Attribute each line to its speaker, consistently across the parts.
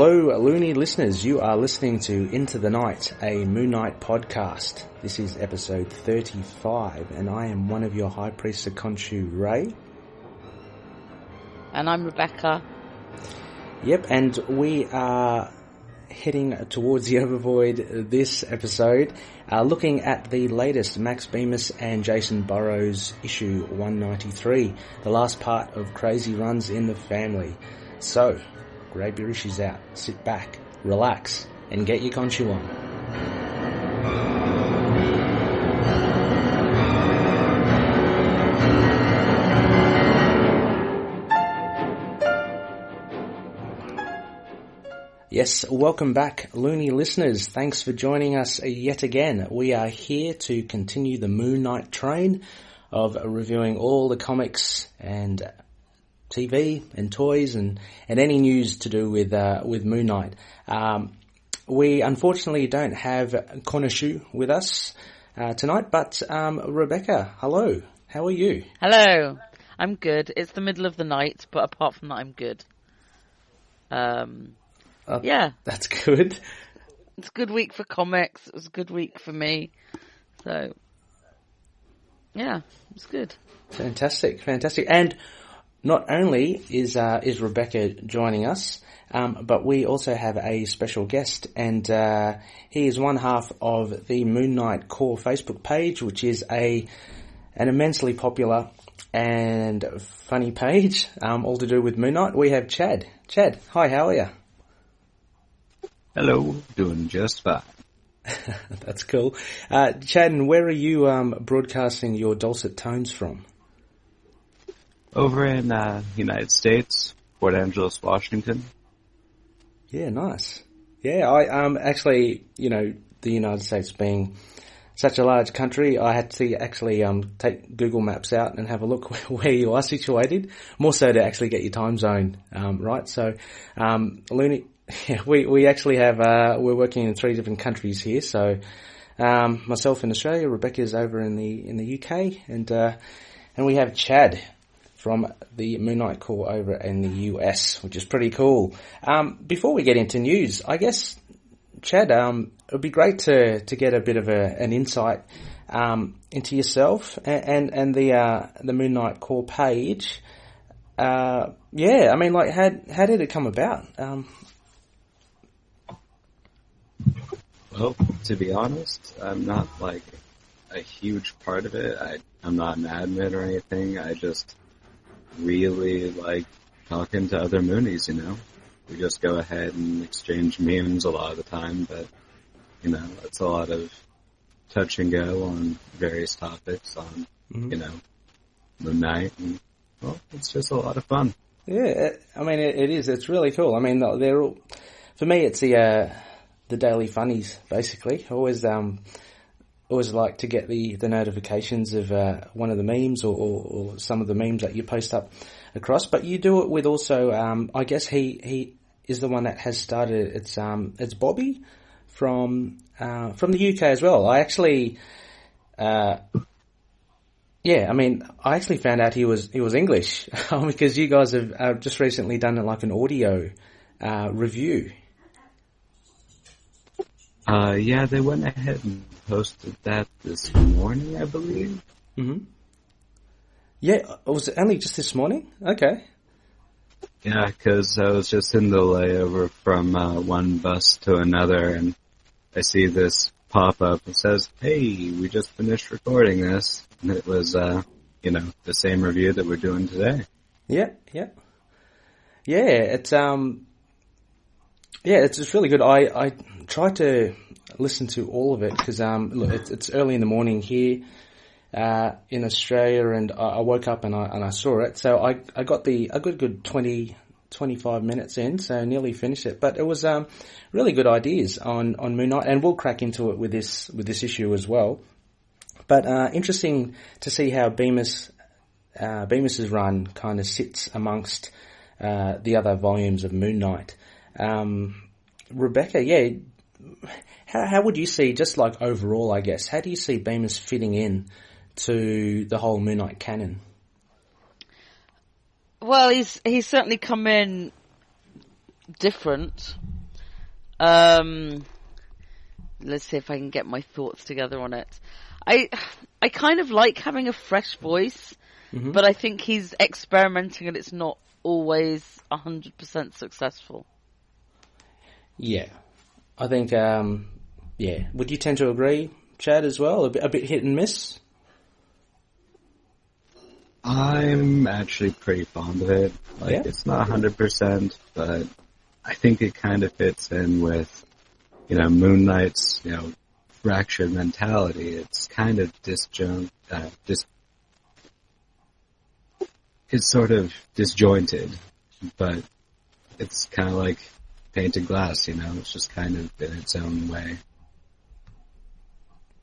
Speaker 1: Hello, Loony Listeners. You are listening to Into the Night, a Moon Knight podcast. This is episode 35, and I am one of your High Priests of Khonshu, Ray.
Speaker 2: And I'm Rebecca.
Speaker 1: Yep, and we are heading towards the Overvoid this episode, looking at the latest Max Bemis and Jacen Burrows issue 193, the last part of Crazy Runs in the Family. So, grab your issues out, sit back, relax, and get your Khonshu on. Yes, welcome back, Loony Listeners. Thanks for joining us yet again. We are here to continue the Moon Knight train of reviewing all the comics and TV and toys and any news to do with Moon Knight. We unfortunately don't have Khonshu with us tonight, but Rebecca, hello. How are you?
Speaker 2: Hello. I'm good. It's the middle of the night, but apart from that, I'm good. Yeah.
Speaker 1: That's good.
Speaker 2: It's a good week for comics. It was a good week for me. So, yeah, it's good.
Speaker 1: Fantastic. And not only is Rebecca joining us, but we also have a special guest, and he is one half of the Moon Knight Core Facebook page, which is an immensely popular and funny page, all to do with Moon Knight. We have Chad. Chad, hi, how are you?
Speaker 3: Hello, doing just fine.
Speaker 1: That's cool. Chad, and where are you broadcasting your dulcet tones from?
Speaker 3: Over in United States, Port Angeles, Washington.
Speaker 1: Yeah, nice. Yeah, I actually, the United States being such a large country, I had to actually take Google Maps out and have a look where you are situated, more so to actually get your time zone right. So, Looney. Yeah, we actually have, we're working in 3 different countries here. So, myself in Australia, Rebecca's over in the UK, and we have Chad from the Moon Knight Core over in the US, which is pretty cool. Before we get into news, I guess, Chad, it would be great to get a bit of an insight, into yourself and the Moon Knight Core page. Yeah, I mean, like, how did it come about?
Speaker 3: Well, to be honest, I'm not like a huge part of it. I'm not an admin or anything. I just really like talking to other Moonies, We just go ahead and exchange memes a lot of the time, but, it's a lot of touch and go on various topics on, Moon Knight, and, well, it's just a lot of fun.
Speaker 1: Yeah, I mean, it is. It's really cool. I mean, they're all, for me, it's the daily funnies, basically. Always like to get the notifications of one of the memes or some of the memes that you post up across. But you do it with also, I guess he is the one that has started. It's Bobby from the UK as well. I actually, I actually found out he was English because you guys have just recently done like an audio review.
Speaker 3: Yeah, they went ahead and posted that this morning, I believe.
Speaker 1: Mm-hmm. Yeah, was it only just this morning? Okay.
Speaker 3: Yeah, because I was just in the layover from one bus to another, and I see this pop up. It says, "Hey, we just finished recording this," and it was, the same review that we're doing today. Yeah.
Speaker 1: It's just really good. I try to listen to all of it because it's early in the morning here in Australia, and I woke up and I saw it. So I got a good 25 minutes in, so nearly finished it. But it was really good ideas on Moon Knight, and we'll crack into it with this issue as well. But interesting to see how Bemis's run kind of sits amongst the other volumes of Moon Knight. Rebecca, yeah, how would you see, just like overall, I guess, how do you see Bemis fitting in to the whole Moon Knight canon?
Speaker 2: Well, he's certainly come in different. Let's see if I can get my thoughts together on it. I kind of like having a fresh voice, but I think he's experimenting and it's not always 100% successful.
Speaker 1: Yeah. I think, yeah. Would you tend to agree, Chad, as well? A bit hit and miss?
Speaker 3: I'm actually pretty fond of it. Like, it's not 100%, but I think it kind of fits in with, Moon Knight's, fractured mentality. It's kind of it's sort of disjointed, but it's kind of like painted glass, it's just kind of in its own way.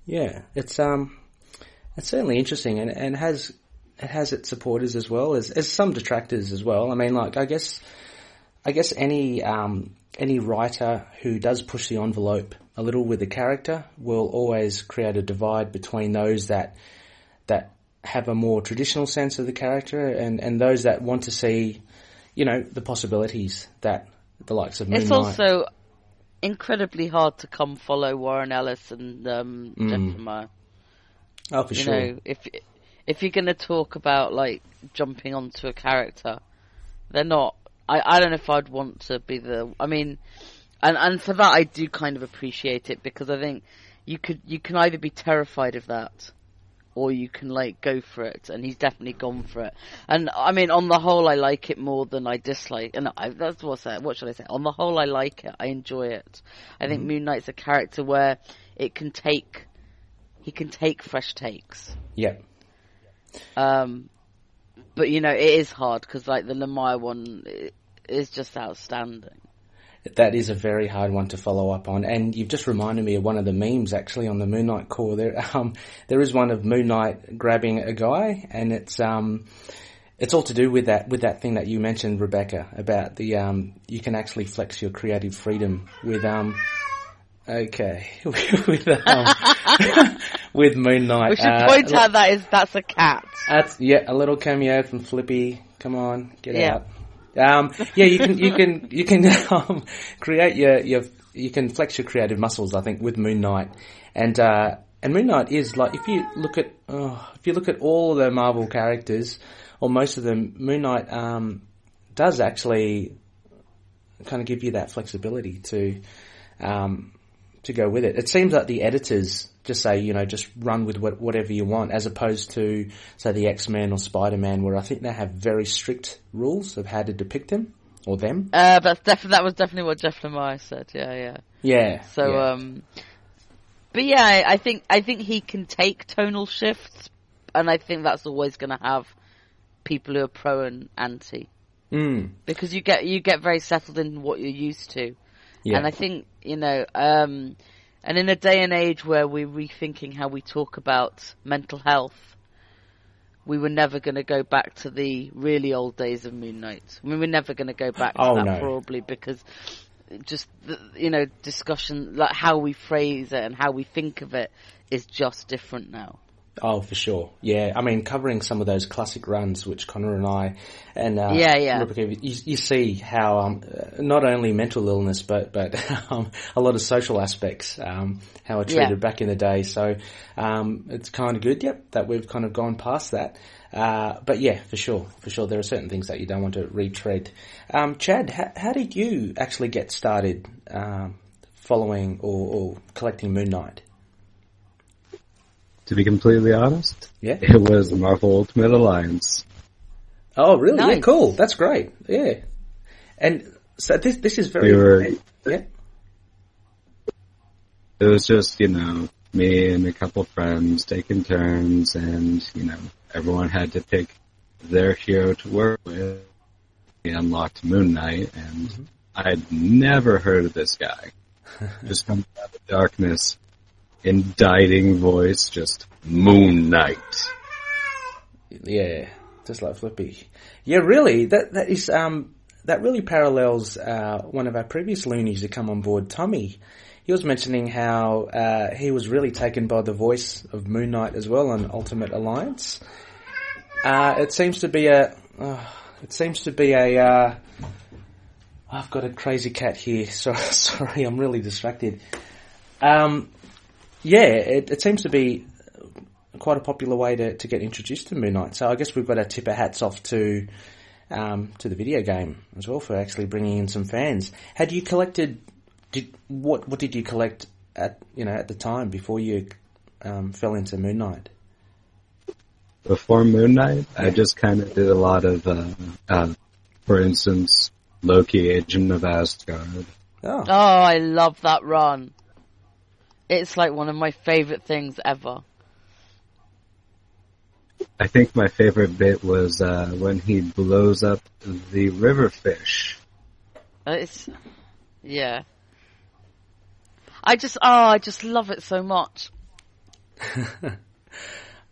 Speaker 1: Yeah, it's certainly interesting, and it has its supporters as well as some detractors as well. I mean, like I guess any writer who does push the envelope a little with the character will always create a divide between those that have a more traditional sense of the character and those that want to see, the possibilities that the likes of Moon Knight.
Speaker 2: It's also incredibly hard to come follow Warren Ellis and Jeff Lemire.
Speaker 1: Oh, for sure.
Speaker 2: If you're going to talk about like jumping onto a character, they're not. I don't know if I'd want to be and for that I do kind of appreciate it, because I think you can either be terrified of that, or you can like go for it, and he's definitely gone for it. And I mean, on the whole, I like it more than I dislike. And what should I say? On the whole, I like it. I enjoy it. I think Moon Knight's a character where he can take fresh takes.
Speaker 1: Yeah.
Speaker 2: But it is hard because like the Lemire one is just outstanding.
Speaker 1: That is a very hard one to follow up on, and you've just reminded me of one of the memes actually on the Moon Knight core. There is one of Moon Knight grabbing a guy, and it's all to do with that thing that you mentioned, Rebecca, about the you can actually flex your creative freedom with with Moon Knight.
Speaker 2: We should point out that's a cat.
Speaker 1: That's a little cameo from Flippy. Come on, get out. You can create you can flex your creative muscles, I think, with Moon Knight, and Moon Knight is like, if you look at all the Marvel characters, or most of them, Moon Knight does actually kind of give you that flexibility to go with it. It seems like the editors just say, just run with whatever you want, as opposed to, say, the X-Men or Spider-Man, where I think they have very strict rules of how to depict him or them.
Speaker 2: That was definitely what Jeff Lemire said. Yeah.
Speaker 1: Yeah.
Speaker 2: So, but yeah, I think he can take tonal shifts, and I think that's always going to have people who are pro and anti, because you get very settled in what you're used to. Yeah. And I think, and in a day and age where we're rethinking how we talk about mental health, we were never going to go back to the really old days of Moon Knight. I mean, we're never going to go back to that, probably, because just, discussion, like how we phrase it and how we think of it is just different now.
Speaker 1: Oh, for sure. Yeah, I mean, covering some of those classic runs, which Connor and I and Rebecca, you see how not only mental illness, but a lot of social aspects, how are treated back in the day. So it's kind of good, that we've kind of gone past that. But yeah, for sure, there are certain things that you don't want to retread. Chad, how did you actually get started following or collecting Moon Knight?
Speaker 3: To be completely honest, it was Marvel Ultimate Alliance.
Speaker 1: Oh, really? Nice. Yeah, cool. That's great. Yeah. And so this is very... It
Speaker 3: was just, me and a couple friends taking turns, and, everyone had to pick their hero to work with. We unlocked Moon Knight, and I'd never heard of this guy. Just comes out of the darkness, indicting voice, just Moon Knight.
Speaker 1: Yeah, just like Flippy. Yeah, really, that is that really parallels one of our previous Loonies to come on board, Tommy. He was mentioning how he was really taken by the voice of Moon Knight as well on Ultimate Alliance. It seems to be a I've got a crazy cat here. Sorry, I'm really distracted. It seems to be quite a popular way to get introduced to Moon Knight. So I guess we've got to tip our hats off to the video game as well for actually bringing in some fans. Had you collected? What did you collect at the time before you fell into Moon Knight?
Speaker 3: Before Moon Knight, I just kind of did a lot of, for instance, Loki, Agent of Asgard.
Speaker 2: Oh, I love that run. It's like one of my favorite things ever.
Speaker 3: I think my favorite bit was when he blows up the river fish.
Speaker 2: Yeah. I just love it so much.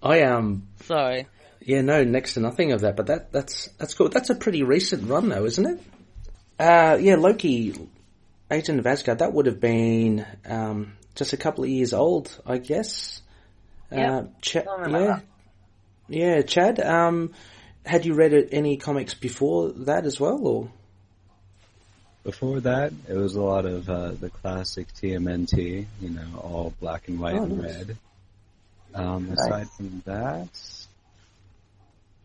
Speaker 2: Sorry.
Speaker 1: Yeah, no, next to nothing of that, but that's cool. That's a pretty recent run though, isn't it? Loki, Agent of Asgard, that would have been just a couple of years old, I guess. Chad, had you read any comics before that as well, or?
Speaker 3: Before that, it was a lot of the classic TMNT, all black and white and
Speaker 1: nice.
Speaker 3: red. Aside from that,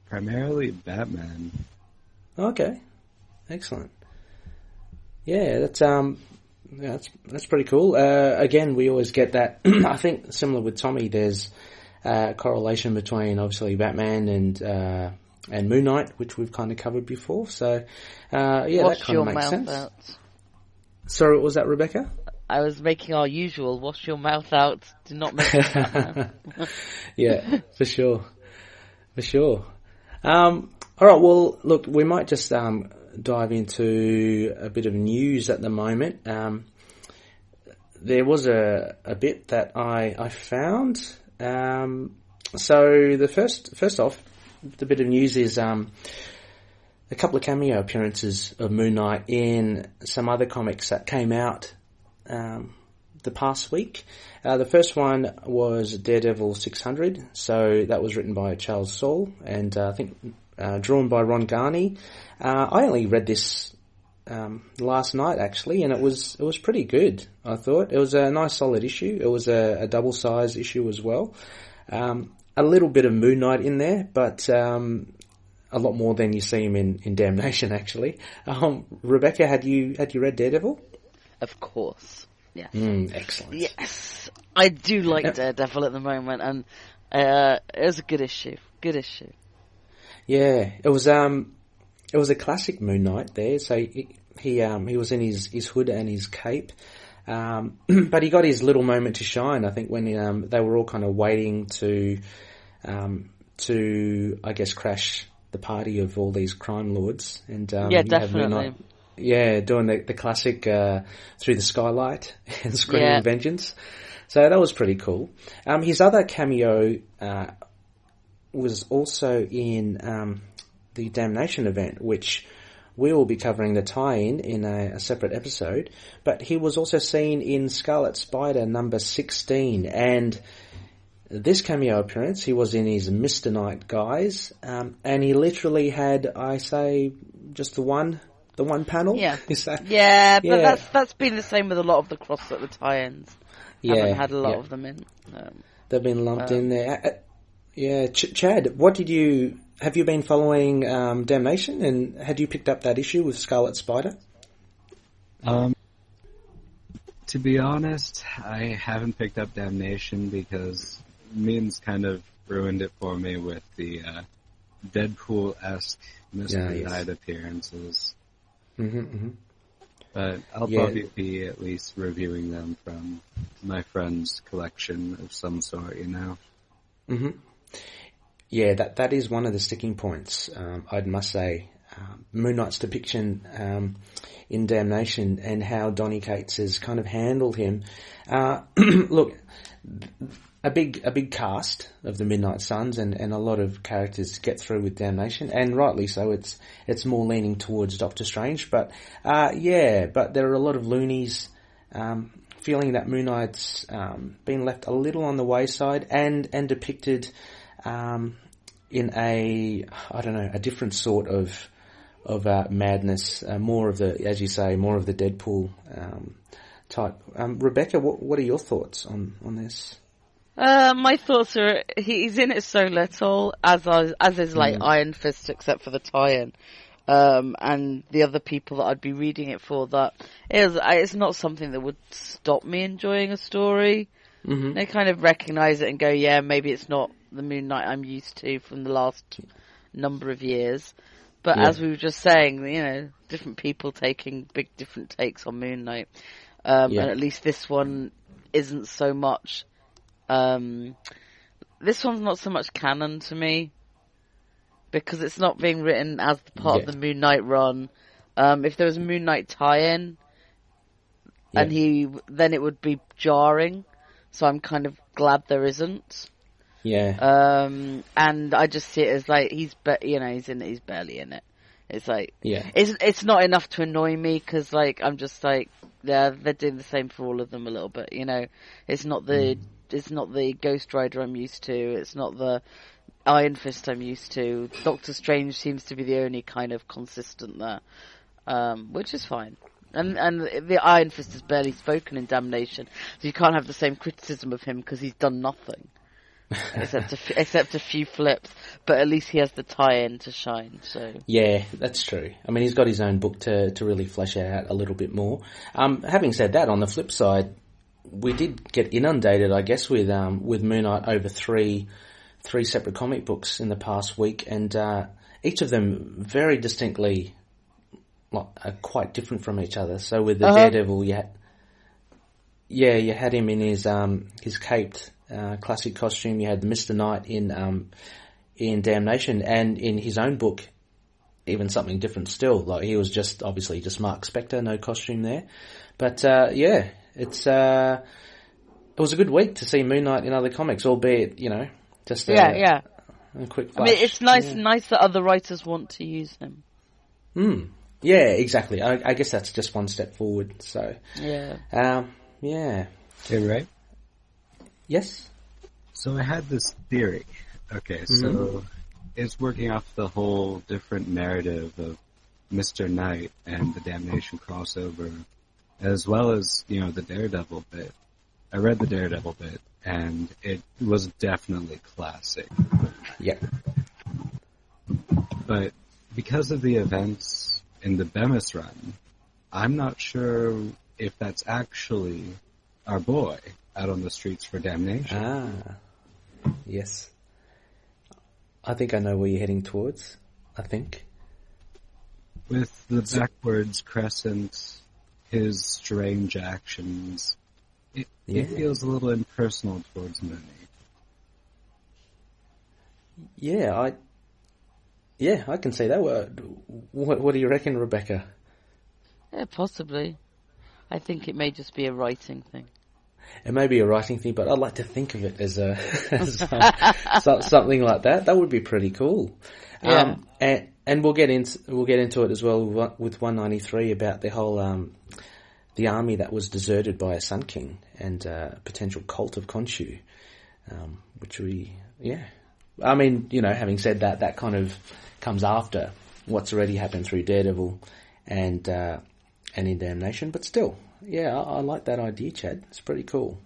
Speaker 3: primarily Batman.
Speaker 1: Okay, excellent. Yeah, that's pretty cool. Again, we always get that. I think similar with Tommy, there's a correlation between obviously Batman and Moon Knight, which we've kind of covered before. So, that kind of makes sense. Out. Sorry, what was that, Rebecca?
Speaker 2: I was making our usual, wash your mouth out, do not make it.
Speaker 1: Yeah, for sure. Alright, well, look, we might just dive into a bit of news at the moment. There was a bit that I found. So the first off, the bit of news is a couple of cameo appearances of Moon Knight in some other comics that came out the past week. The first one was Daredevil 600, so that was written by Charles Soule and I think drawn by Ron Garney. I only read this last night actually, and it was pretty good. I thought it was a nice solid issue. It was a double size issue as well. A little bit of Moon Knight in there, but a lot more than you see him in Damnation actually. Rebecca, had you read Daredevil?
Speaker 2: Of course, yes.
Speaker 1: Excellent.
Speaker 2: Yes, I do like Daredevil at the moment, and it was a good issue. Good issue.
Speaker 1: Yeah, it was a classic Moon Knight there. So he was in his hood and his cape, but he got his little moment to shine. I think when they were all kind of waiting to I guess crash the party of all these crime lords, and
Speaker 2: definitely.
Speaker 1: Doing the classic through the skylight and screaming vengeance. So that was pretty cool. His other cameo was also in the Damnation event, which we will be covering the tie-in in a separate episode. But he was also seen in Scarlet Spider number 16, and this cameo appearance, he was in his Mr. Knight guise, and he literally had, I say, just the one panel.
Speaker 2: Yeah,
Speaker 1: Is that?
Speaker 2: But that's been the same with a lot of the cross at the tie-ins. Haven't had a lot of them in.
Speaker 1: They've been lumped in there. Chad, have you been following Damnation, and had you picked up that issue with Scarlet Spider?
Speaker 3: To be honest, I haven't picked up Damnation because Means kind of ruined it for me with the Deadpool-esque Mystery Knight appearances. But I'll probably be at least reviewing them from my friend's collection of some sort,
Speaker 1: Yeah, that is one of the sticking points, I must say. Moon Knight's depiction in Damnation and how Donny Cates has kind of handled him. Look, a big cast of the Midnight Suns and a lot of characters get through with Damnation, and rightly so. It's more leaning towards Doctor Strange, but there are a lot of loonies feeling that Moon Knight's been left a little on the wayside and depicted in a different sort of madness, more of the, as you say, more of the Deadpool type. Rebecca, what are your thoughts on this?
Speaker 2: My thoughts are he's in it so little, as is like Iron Fist, except for the tie-in, and the other people that I'd be reading it for. That it's not something that would stop me enjoying a story. Mm-hmm. They kind of recognise it and go, yeah, maybe it's not the Moon Knight I'm used to from the last number of years. But as we were just saying, different people taking different takes on Moon Knight, and at least this one isn't so much. This one's not so much canon to me because it's not being written as part of the Moon Knight run. If there was a Moon Knight tie-in, and then it would be jarring. So I'm kind of glad there isn't.
Speaker 1: Yeah.
Speaker 2: And I just see it as like he's in it. He's barely in it. It's like it's not enough to annoy me because like I'm just like they're doing the same for all of them a little bit. It's not the Ghost Rider I'm used to. It's not the Iron Fist I'm used to. Doctor Strange seems to be the only kind of consistent there, which is fine. And the Iron Fist is barely spoken in Damnation, so you can't have the same criticism of him because he's done nothing except a few flips. But at least he has the tie-in to shine. So
Speaker 1: yeah, that's true. I mean, he's got his own book to really flesh out a little bit more. Having said that, on the flip side, we did get inundated, I guess, with Moon Knight over three separate comic books in the past week, and each of them very distinctly. Are quite different from each other. So with the Daredevil, you had him in his caped classic costume. You had the Mr. Knight in Damnation, and in his own book, even something different still. Like he was just Mark Spector, no costume there. But it was a good week to see Moon Knight in other comics, albeit just a quick flash.
Speaker 2: I mean, it's nice that other writers want to use him.
Speaker 1: Yeah, exactly. I guess that's just one step forward. So
Speaker 2: yeah.
Speaker 3: Hey, Ray?
Speaker 1: Yes?
Speaker 3: So I had this theory. Okay, so it's working off the whole different narrative of Mr. Knight and the Damnation crossover, as well as, the Daredevil bit. I read the Daredevil bit, and it was definitely classic.
Speaker 1: Yeah.
Speaker 3: But because of the events in the Bemis run, I'm not sure if that's actually our boy out on the streets for Damnation.
Speaker 1: Ah, yes. I think I know where you're heading towards. I think.
Speaker 3: With the backwards crescent, his strange actions, it feels a little impersonal towards Mooney.
Speaker 1: Yeah, I can see that. What do you reckon, Rebecca?
Speaker 2: Yeah, possibly. I think it may just be a writing thing.
Speaker 1: It may be a writing thing, but I'd like to think of it as something like that. That would be pretty cool.
Speaker 2: Yeah.
Speaker 1: And we'll get into it as well with 193 about the whole the army that was deserted by a Sun King and potential cult of Khonshu, which I mean, having said that, that kind of comes after what's already happened through Daredevil and in Damnation, but still, I like that idea, Chad. It's pretty cool.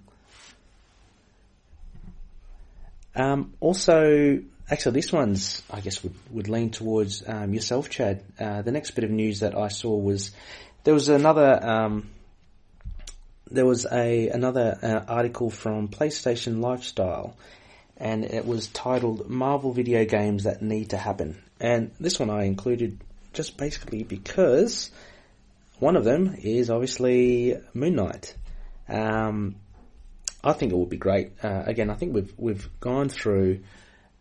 Speaker 1: Also, actually, this one's, I guess, would lean towards yourself, Chad. The next bit of news that I saw was there was another article from PlayStation Lifestyle, and it was titled Marvel Video Games That Need to Happen. And this one I included just basically because one of them is obviously Moon Knight. I think it would be great. Again, I think we've gone through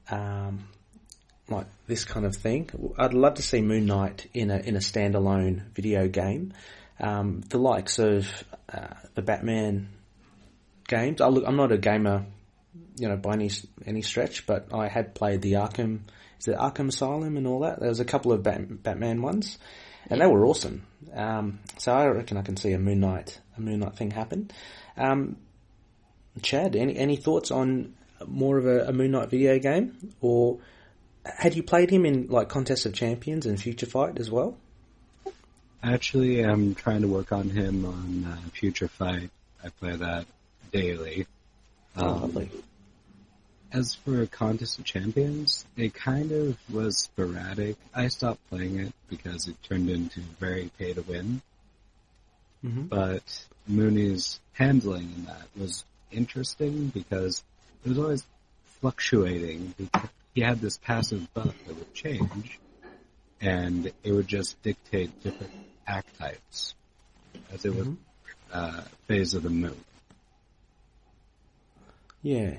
Speaker 1: like this kind of thing. I'd love to see Moon Knight in a standalone video game. The likes of the Batman games. I'm not a gamer, by any stretch, but I had played the Arkham Asylum and all that. There was a couple of Batman ones, and they were awesome. So I reckon I can see a Moon Knight thing happen. Chad, any thoughts on more of a Moon Knight video game, or had you played him in like Contest of Champions and Future Fight as well?
Speaker 3: Actually, I'm trying to work on him on Future Fight. I play that daily.
Speaker 1: Lovely.
Speaker 3: As for Contest of Champions, it kind of was sporadic. I stopped playing it because it turned into very pay-to-win. Mm-hmm. But Mooney's handling in that was interesting because it was always fluctuating. He had this passive buff that would change, and it would just dictate different act types as it was phase of the moon.
Speaker 1: Yeah.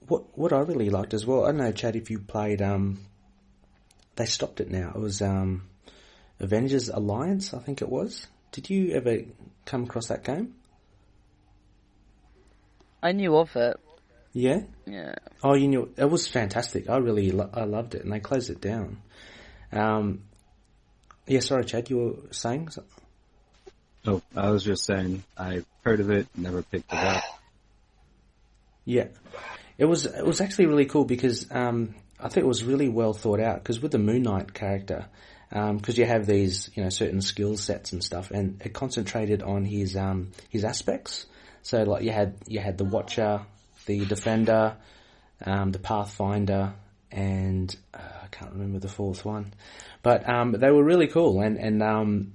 Speaker 1: What I really liked as well, I don't know, Chad, if you played, they stopped it now. It was Avengers Alliance, I think it was. Did you ever come across that game?
Speaker 2: I knew of it.
Speaker 1: Yeah?
Speaker 2: Yeah.
Speaker 1: Oh, you knew it was fantastic. I loved it, and they closed it down. Yeah, sorry, Chad, you were saying something?
Speaker 3: Oh, I was just saying, I heard of it, never picked it up.
Speaker 1: Yeah. It was actually really cool because I think it was really well thought out, because with the Moon Knight character, because you have these, certain skill sets and stuff, and it concentrated on his aspects. So like you had the Watcher, the Defender, the Pathfinder, and I can't remember the fourth one, but they were really cool. And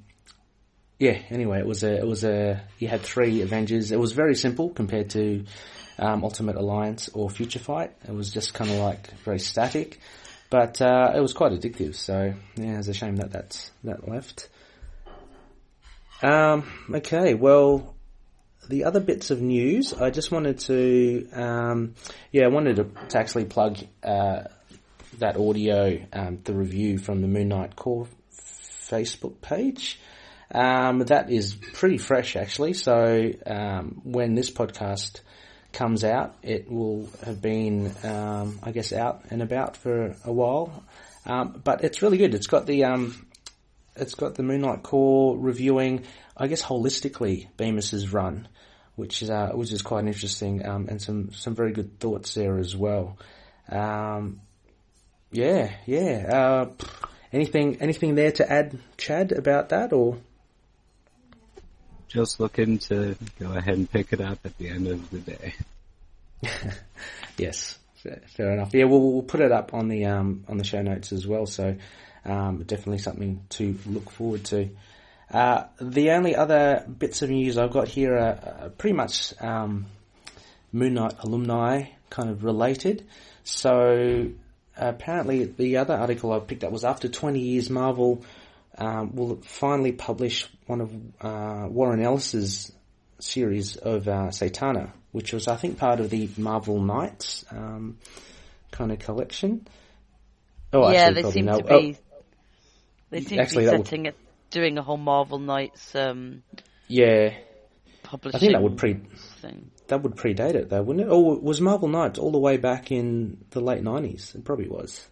Speaker 1: yeah. Anyway, it was you had 3 Avengers. It was very simple compared to Ultimate Alliance or Future Fight. It was just kind of like very static, but it was quite addictive. So yeah, it's a shame that left. Okay, well, the other bits of news, I just wanted to, I wanted to actually plug that audio, the review from the Moon Knight Core Facebook page. That is pretty fresh, actually. So when this podcast comes out, it will have been, I guess, out and about for a while. But it's really good. It's got the Moon Knight Core reviewing, I guess, holistically Bemis's run, which is quite interesting, and some very good thoughts there as well. Anything there to add, Chad, about that, or?
Speaker 3: Just looking to go ahead and pick it up at the end of the day.
Speaker 1: Yes, fair enough. Yeah, we'll put it up on the show notes as well. So definitely something to look forward to. The only other bits of news I've got here are pretty much Moon Knight alumni kind of related. So apparently the other article I picked up was after 20 years, Marvel will finally publish one of Warren Ellis's series of Satana, which was, I think, part of the Marvel Knights kind of collection. Oh,
Speaker 2: yeah,
Speaker 1: actually,
Speaker 2: they seem
Speaker 1: no.
Speaker 2: to be. They seem
Speaker 1: actually,
Speaker 2: to be setting it, doing a whole Marvel Knights.
Speaker 1: Yeah,
Speaker 2: publishing.
Speaker 1: I think that would predate it, though, wouldn't it? Or was Marvel Knights all the way back in the late 90s? It probably was.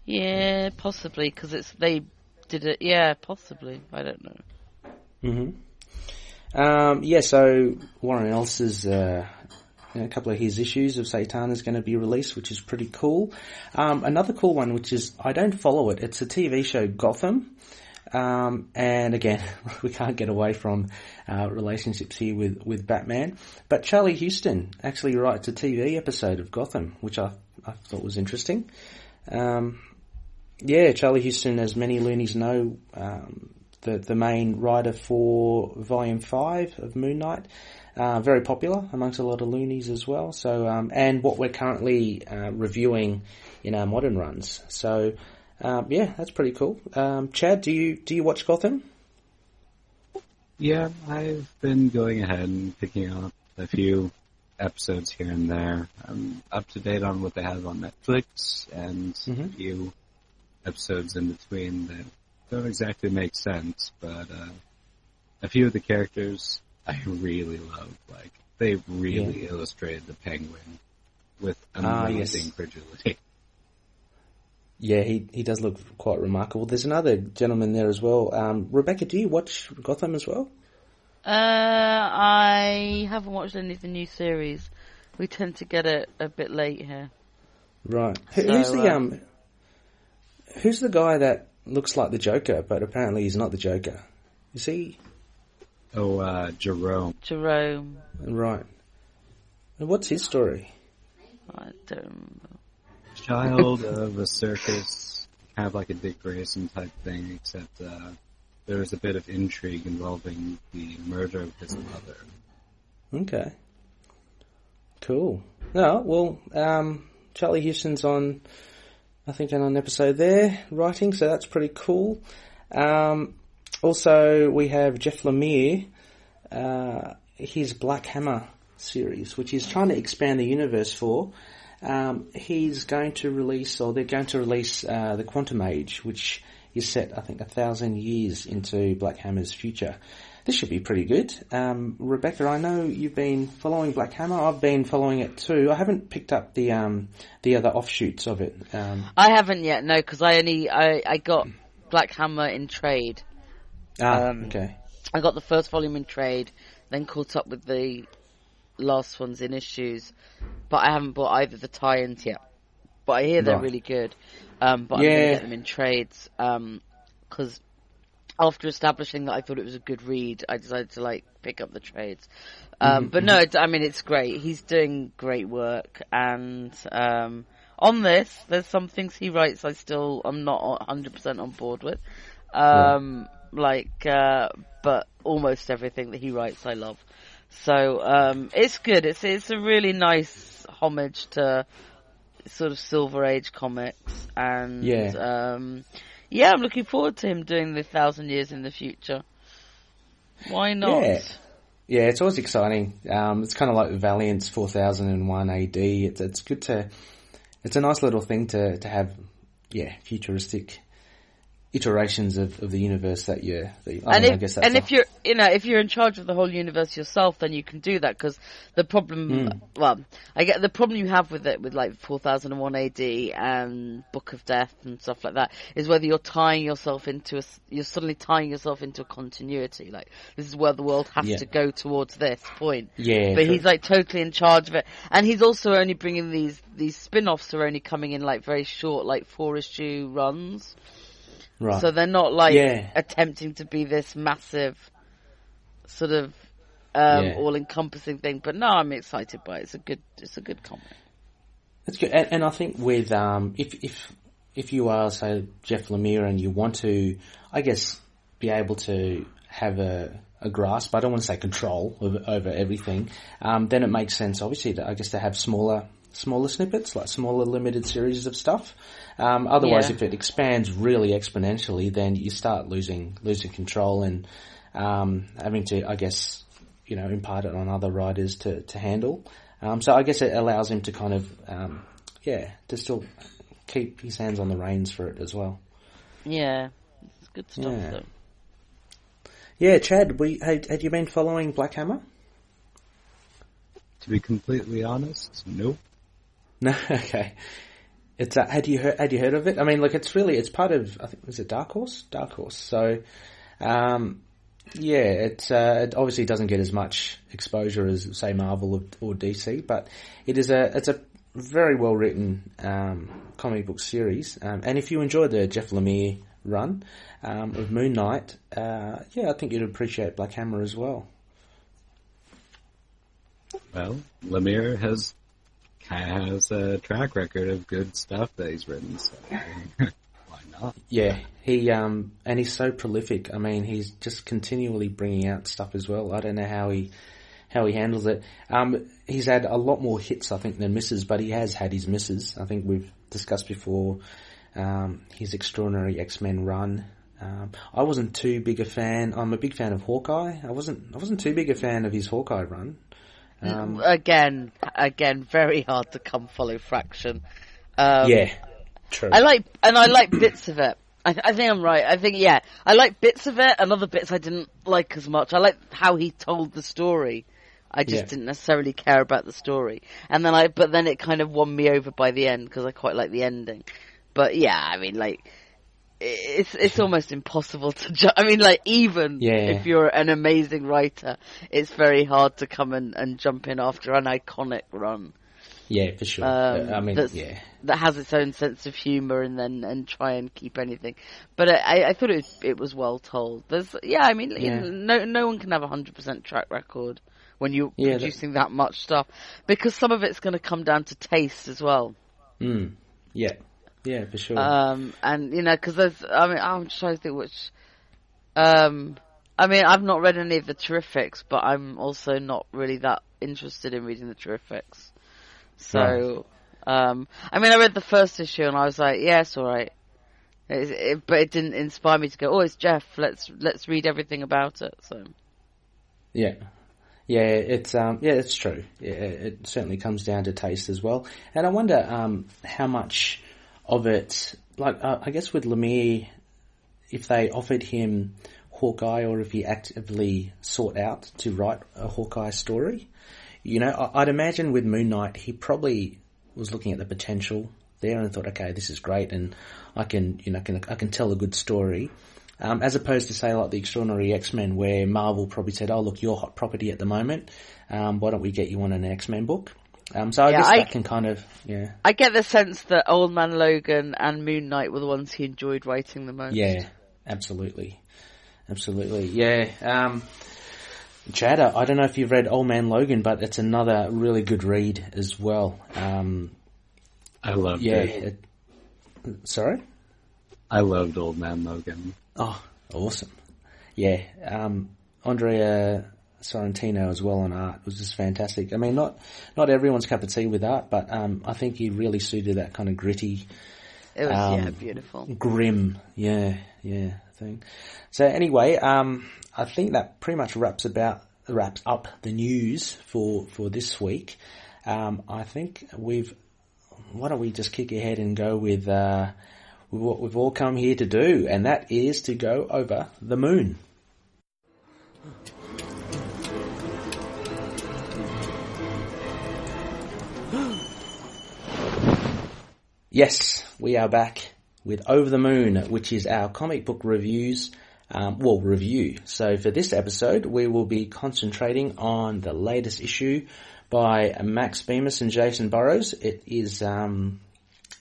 Speaker 2: Yeah, possibly, because they did it. Yeah, possibly. I don't know.
Speaker 1: So Warren Ellis's a couple of his issues of Satana is going to be released, which is pretty cool. Another cool one, which is, I don't follow it. It's a TV show, Gotham. And again, we can't get away from relationships here with Batman. But Charlie Houston actually writes a TV episode of Gotham, which I thought was interesting. Charlie Houston, as many Loonies know, the main writer for Volume 5 of Moon Knight. Very popular amongst a lot of Loonies as well. So, and what we're currently reviewing in our modern runs. So, that's pretty cool. Chad, do you watch Gotham?
Speaker 3: Yeah, I've been going ahead and picking up a few episodes here and there. I'm up to date on what they have on Netflix, and a few episodes in between that don't exactly make sense, but a few of the characters I really love. Like, they really illustrated the Penguin with amazing credulity.
Speaker 1: Yeah, he does look quite remarkable. There's another gentleman there as well. Rebecca, do you watch Gotham as well?
Speaker 2: I haven't watched any of the new series. We tend to get it a bit late here.
Speaker 1: Right.
Speaker 2: So,
Speaker 1: Who's the guy that looks like the Joker, but apparently he's not the Joker? Is he?
Speaker 3: Oh, Jerome.
Speaker 2: Jerome.
Speaker 1: Right. And what's his story?
Speaker 2: I don't remember.
Speaker 3: Child of a circus, kind of like a Dick Grayson type thing, except there was a bit of intrigue involving the murder of his mother.
Speaker 1: Okay. Cool. No, well, Charlie Houston's on, I think, on an episode there, writing, so that's pretty cool. Also, we have Jeff Lemire, his Black Hammer series, which he's trying to expand the universe for. He's going to release, or they're going to release, the Quantum Age, which is set, I think, 1,000 years into Black Hammer's future. This should be pretty good. Rebecca, I know you've been following Black Hammer. I've been following it too. I haven't picked up the other offshoots of it.
Speaker 2: I haven't yet, no, because I got Black Hammer in trade.
Speaker 1: Okay.
Speaker 2: I got the first volume in trade, then caught up with the last ones in issues, but I haven't bought either the tie-ins yet. But I hear they're really good. But I'm going to get them in trades, because after establishing that I thought it was a good read, I decided to pick up the trades. But no, it's great. He's doing great work, and on this, there's some things he writes I'm not 100% on board with. But almost everything that he writes I love. So it's good. It's a really nice homage to sort of Silver Age comics, and I'm looking forward to him doing the 1,000 years in the future. Why not?
Speaker 1: Yeah, it's always exciting. It's kind of like Valiant's 4001 AD. It's good to. It's a nice little thing to have. Yeah, futuristic iterations of the universe that if you're in charge of the whole universe yourself, then you can do that, because the problem I get the problem you have with it with 4001 AD and Book of Death and stuff like that is whether you're suddenly tying yourself into a continuity, this is where the world has to go towards this point, but he's totally in charge of it, and he's also only bringing these spin-offs are only coming in very short 4-issue runs. Right. So they're not attempting to be this massive sort of all-encompassing thing. But no, I'm excited by it. It's a good comic. It's good, and I think with if you are, say, Jeff Lemire, and you want to, I guess, be able to have a grasp, I don't want to say control over everything, then it makes sense, obviously, to have smaller snippets, smaller limited series of stuff. Otherwise, if it expands really exponentially, then you start losing control and having to, I guess, impart it on other writers to handle. So I guess it allows him to kind of, to still keep his hands on the reins for it as well.
Speaker 2: Yeah, it's good stuff though.
Speaker 1: Yeah, Chad, had you been following Black Hammer?
Speaker 3: To be completely honest, nope.
Speaker 1: No, okay. It's had you heard of it? I mean, it's part of, I think, was it Dark Horse? Dark Horse. So, it obviously doesn't get as much exposure as, say, Marvel or DC, but it's a very well written comic book series. And if you enjoy the Jeff Lemire run of Moon Knight, I think you'd appreciate Black Hammer as well.
Speaker 3: Well, Lemire has a track record of good stuff that he's written, so why not?
Speaker 1: Yeah, he and he's so prolific. I mean, he's just continually bringing out stuff as well. I don't know how he handles it. He's had a lot more hits, I think, than misses, but he has had his misses. I think we've discussed before his Extraordinary X-Men run. I wasn't too big a fan. I'm a big fan of Hawkeye. I wasn't too big a fan of his Hawkeye run.
Speaker 2: Again, very hard to come follow Fraction.
Speaker 1: True.
Speaker 2: I like bits of it. I think I'm right. I like bits of it, and other bits I didn't like as much. I like how he told the story. I just didn't necessarily care about the story. And then it kind of won me over by the end, because I quite like the ending. But yeah, I mean, it's almost impossible to I mean, like, even if you're an amazing writer, it's very hard to come and jump in after an iconic run.
Speaker 1: Yeah, for sure. I mean,
Speaker 2: that has its own sense of humour and try and keep anything. But I thought it was well told. I mean, you know, no one can have 100% track record when you're producing that much stuff, because some of it's going to come down to taste as well.
Speaker 1: Yeah, for sure.
Speaker 2: And you know, because I'm trying to think which. I mean, I've not read any of the Terrifics, but I'm also not really that interested in reading the Terrifics. So, I mean, I read the first issue and I was like, yeah, it's all right. But it didn't inspire me to go, oh, it's Jeff. Let's read everything about it. So,
Speaker 1: it's true. Yeah, it certainly comes down to taste as well. And I wonder how much of it, like I guess with Lemire, if they offered him Hawkeye or if he actively sought out to write a Hawkeye story. You know, I'd imagine with Moon Knight, he probably was looking at the potential there and thought, okay, this is great, and I can tell a good story. As opposed to, say, like the Extraordinary X-Men, where Marvel probably said, oh, look, you're hot property at the moment. Why don't we get you on an X-Men book? So I guess that can kind of,
Speaker 2: I get the sense that Old Man Logan and Moon Knight were the ones he enjoyed writing the most.
Speaker 1: Yeah, absolutely. Yeah. Chad, I don't know if you've read Old Man Logan, but it's another really good read as well.
Speaker 3: I loved it.
Speaker 1: Sorry?
Speaker 3: I loved Old Man Logan.
Speaker 1: Oh, awesome. Yeah. Andrea Sorrentino as well on art was just fantastic. I mean, not everyone's cup of tea with art, but I think he really suited that kind of gritty...
Speaker 2: It was, beautiful.
Speaker 1: Grim, thing. So anyway, I think that pretty much wraps up the news for this week. I think why don't we just kick ahead and go with what we've all come here to do, and that is to go over the moon. Yes, we are back with Over the Moon, which is our comic book review. So for this episode, we will be concentrating on the latest issue by Max Bemis and Jacen Burrows. It is Moon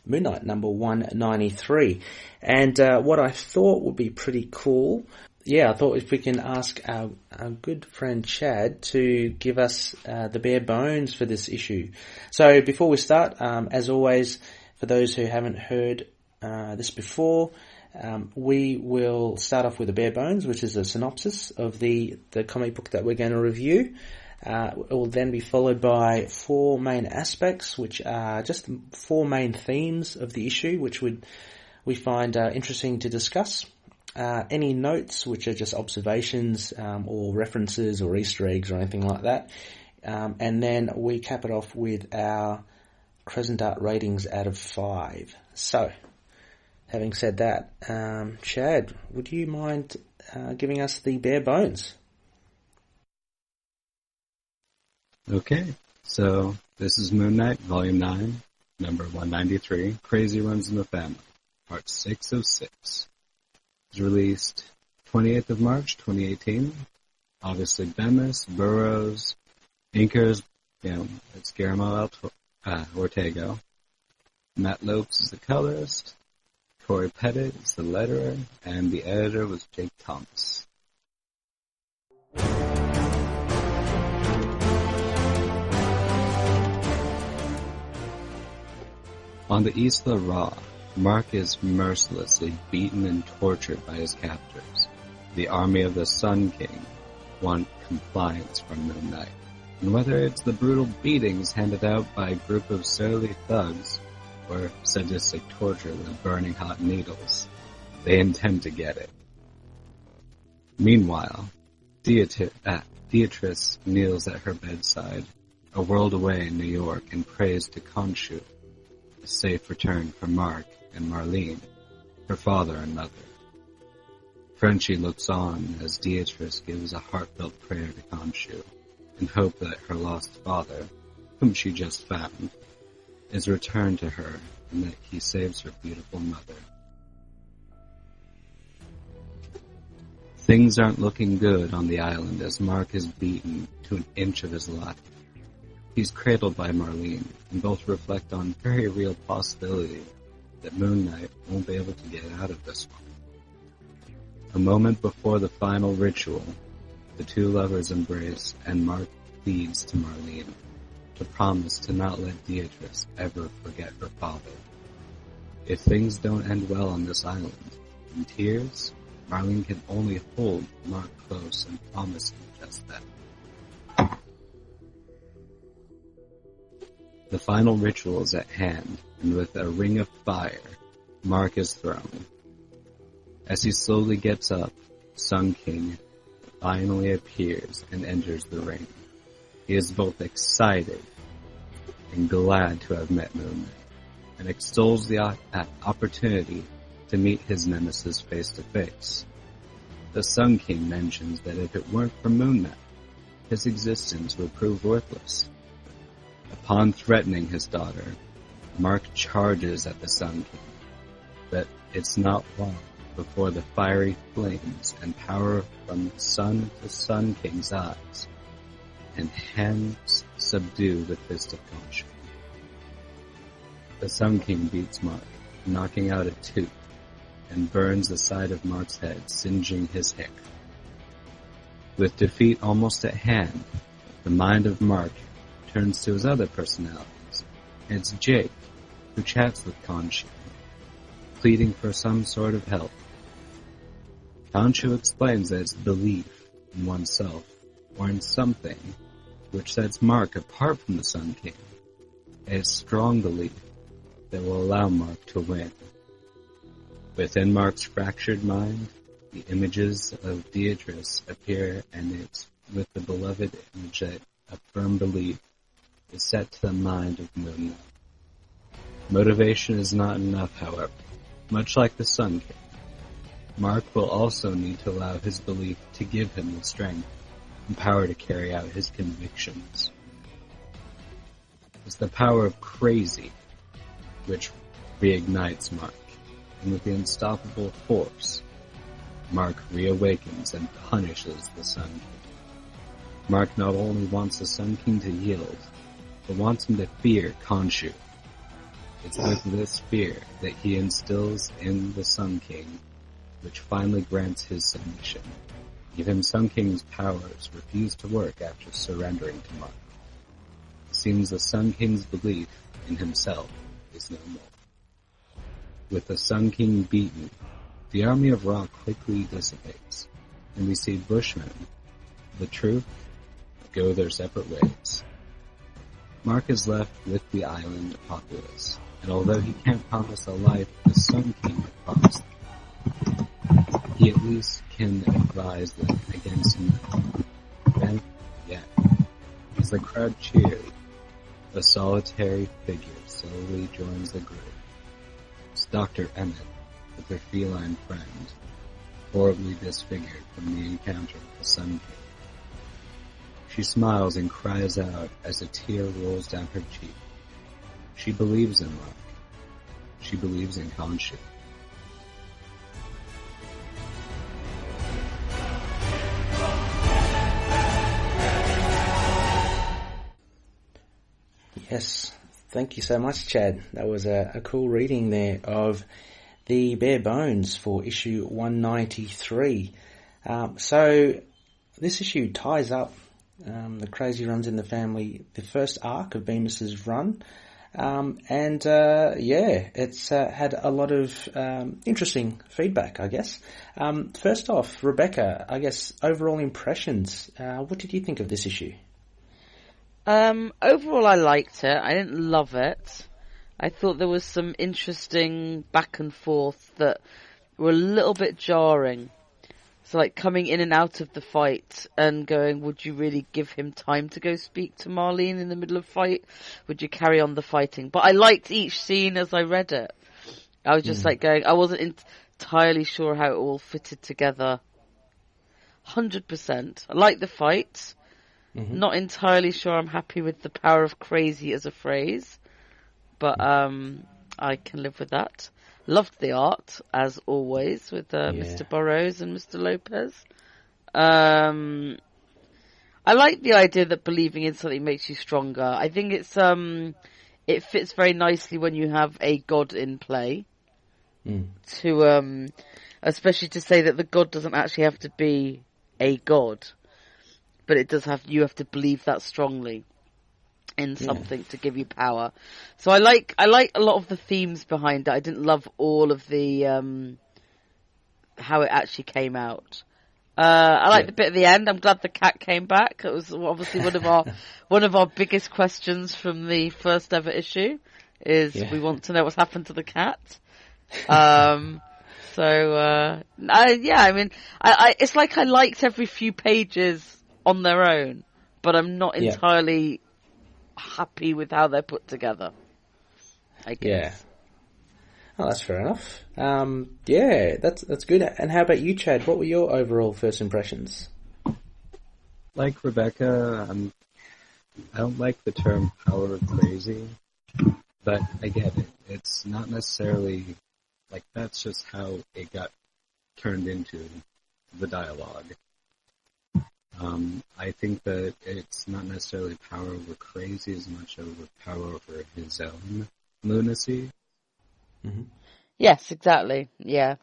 Speaker 1: Knight number 193. And what I thought would be pretty cool, I thought if we can ask our good friend Chad to give us the bare bones for this issue. So before we start, as always, for those who haven't heard this before, we will start off with the bare bones, which is a synopsis of the comic book that we're going to review. It will then be followed by 4 main aspects, which are just 4 main themes of the issue, which we find interesting to discuss. Any notes, which are just observations or references or Easter eggs or anything like that. And then we cap it off with our Crescent Art ratings out of 5. So, having said that, Chad, would you mind giving us the bare bones?
Speaker 3: Okay, so this is Moon Knight, Volume 9, number 193, Crazy Runs in the Family, Part 6 of 6. It was released 28th of March, 2018. Obviously, Bemis, Burrows, inkers, it's Guillermo Ortega. Matt Lopes is the colorist. Corey Pettit is the letterer, and the editor was Jake Thomas. On the Isla Ra, Mark is mercilessly beaten and tortured by his captors. The army of the Sun King want compliance from Moon Knight. And whether it's the brutal beatings handed out by a group of surly thugs or sadistic torture with burning hot needles, they intend to get it. Meanwhile, Beatrice kneels at her bedside, a world away in New York, and prays to Khonshu, a safe return for Mark and Marlene, her father and mother. Frenchie looks on as Beatrice gives a heartfelt prayer to Khonshu, in hope that her lost father, whom she just found, is returned to her and that he saves her beautiful mother. Things aren't looking good on the island as Mark is beaten to an inch of his life. He's cradled by Marlene, and both reflect on very real possibility that Moon Knight won't be able to get out of this one. A moment before the final ritual, the two lovers embrace, and Mark pleads to Marlene to promise to not let Beatrice ever forget her father. If things don't end well on this island, in tears, Marlene can only hold Mark close and promise him just that. The final ritual is at hand, and with a ring of fire, Mark is thrown. As he slowly gets up, Sun King finally appears and enters the ring. He is both excited and glad to have met Moon Knight, and extols the opportunity to meet his nemesis face to face. The Sun King mentions that if it weren't for Moon Knight, his existence would prove worthless. Upon threatening his daughter, Mark charges at the Sun King, but it's not long before the fiery flames and power from sun to Sun King's eyes, and hands subdue the fist of Khonshu. The Sun King beats Mark, knocking out a tooth, and burns the side of Mark's head, singeing his hair. With defeat almost at hand, the mind of Mark turns to his other personalities, and it's Jake, who chats with Khonshu, pleading for some sort of help. Khonshu explains that it's belief in oneself, or in something, which sets Mark apart from the Sun King, a strong belief that will allow Mark to win. Within Mark's fractured mind, the images of Beatrice appear, and it's with the beloved image that a firm belief is set to the mind of Moon Knight. Motivation is not enough, however. Much like the Sun King, Mark will also need to allow his belief to give him the strength and power to carry out his convictions. It's the power of crazy which reignites Mark, and with the unstoppable force, Mark reawakens and punishes the Sun King. Mark not only wants the Sun King to yield, but wants him to fear Khonshu. It's with this fear that he instills in the Sun King, which finally grants his submission. Even Sun King's powers refuse to work after surrendering to Mark. It seems the Sun King's belief in himself is no more. With the Sun King beaten, the army of Rock quickly dissipates, and we see Bushmen, the truth, go their separate ways. Mark is left with the island populace, and although he can't promise a life the Sun King had promised them, he at least can advise them against him. Then, yet, as the crowd cheers, a solitary figure slowly joins the group. It's Dr. Emmett with her feline friend, horribly disfigured from the encounter with the Sun King. She smiles and cries out as a tear rolls down her cheek. She believes in Mark. She believes in Khonshu.
Speaker 1: Yes, thank you so much, Chad. That was a cool reading there of the Bare Bones for issue 193. So this issue ties up the crazy runs in the family, the first arc of Bemis's run. It's had a lot of interesting feedback, I guess. First off, Rebecca, I guess overall impressions. What did you think of this issue?
Speaker 2: Overall I liked it. I didn't love it. I thought there was some interesting back and forth that were a little bit jarring. So like coming in and out of the fight and going, would you really give him time to go speak to Marlene in the middle of fight? Would you carry on the fighting? But I liked each scene as I read it. I was just like going, I wasn't entirely sure how it all fitted together. 100%. I liked the fight. Not entirely sure I'm happy with the power of crazy as a phrase. But I can live with that. Loved the art, as always, with Mr. Burrows and Mr. Lopez. I like the idea that believing in something makes you stronger. I think it fits very nicely when you have a god in play. To especially to say that the god doesn't actually have to be a god, but you have to believe that strongly in something to give you power. So I like a lot of the themes behind it. I didn't love all of the how it actually came out. I like the bit at the end. I'm glad the cat came back. It was obviously one of our biggest questions from the first ever issue. We want to know what's happened to the cat. I mean, it's like I liked every few pages on their own, but I'm not entirely happy with how they're put together, I guess.
Speaker 1: Yeah. Oh, that's fair enough. That's good. And how about you, Chad? What were your overall first impressions?
Speaker 3: Like Rebecca, I don't like the term power crazy, but I get it. It's not necessarily like that's just how it got turned into the dialogue. I think that it's not necessarily power over crazy as much over power over his own lunacy.
Speaker 2: Mm-hmm. Yes, exactly. Yeah.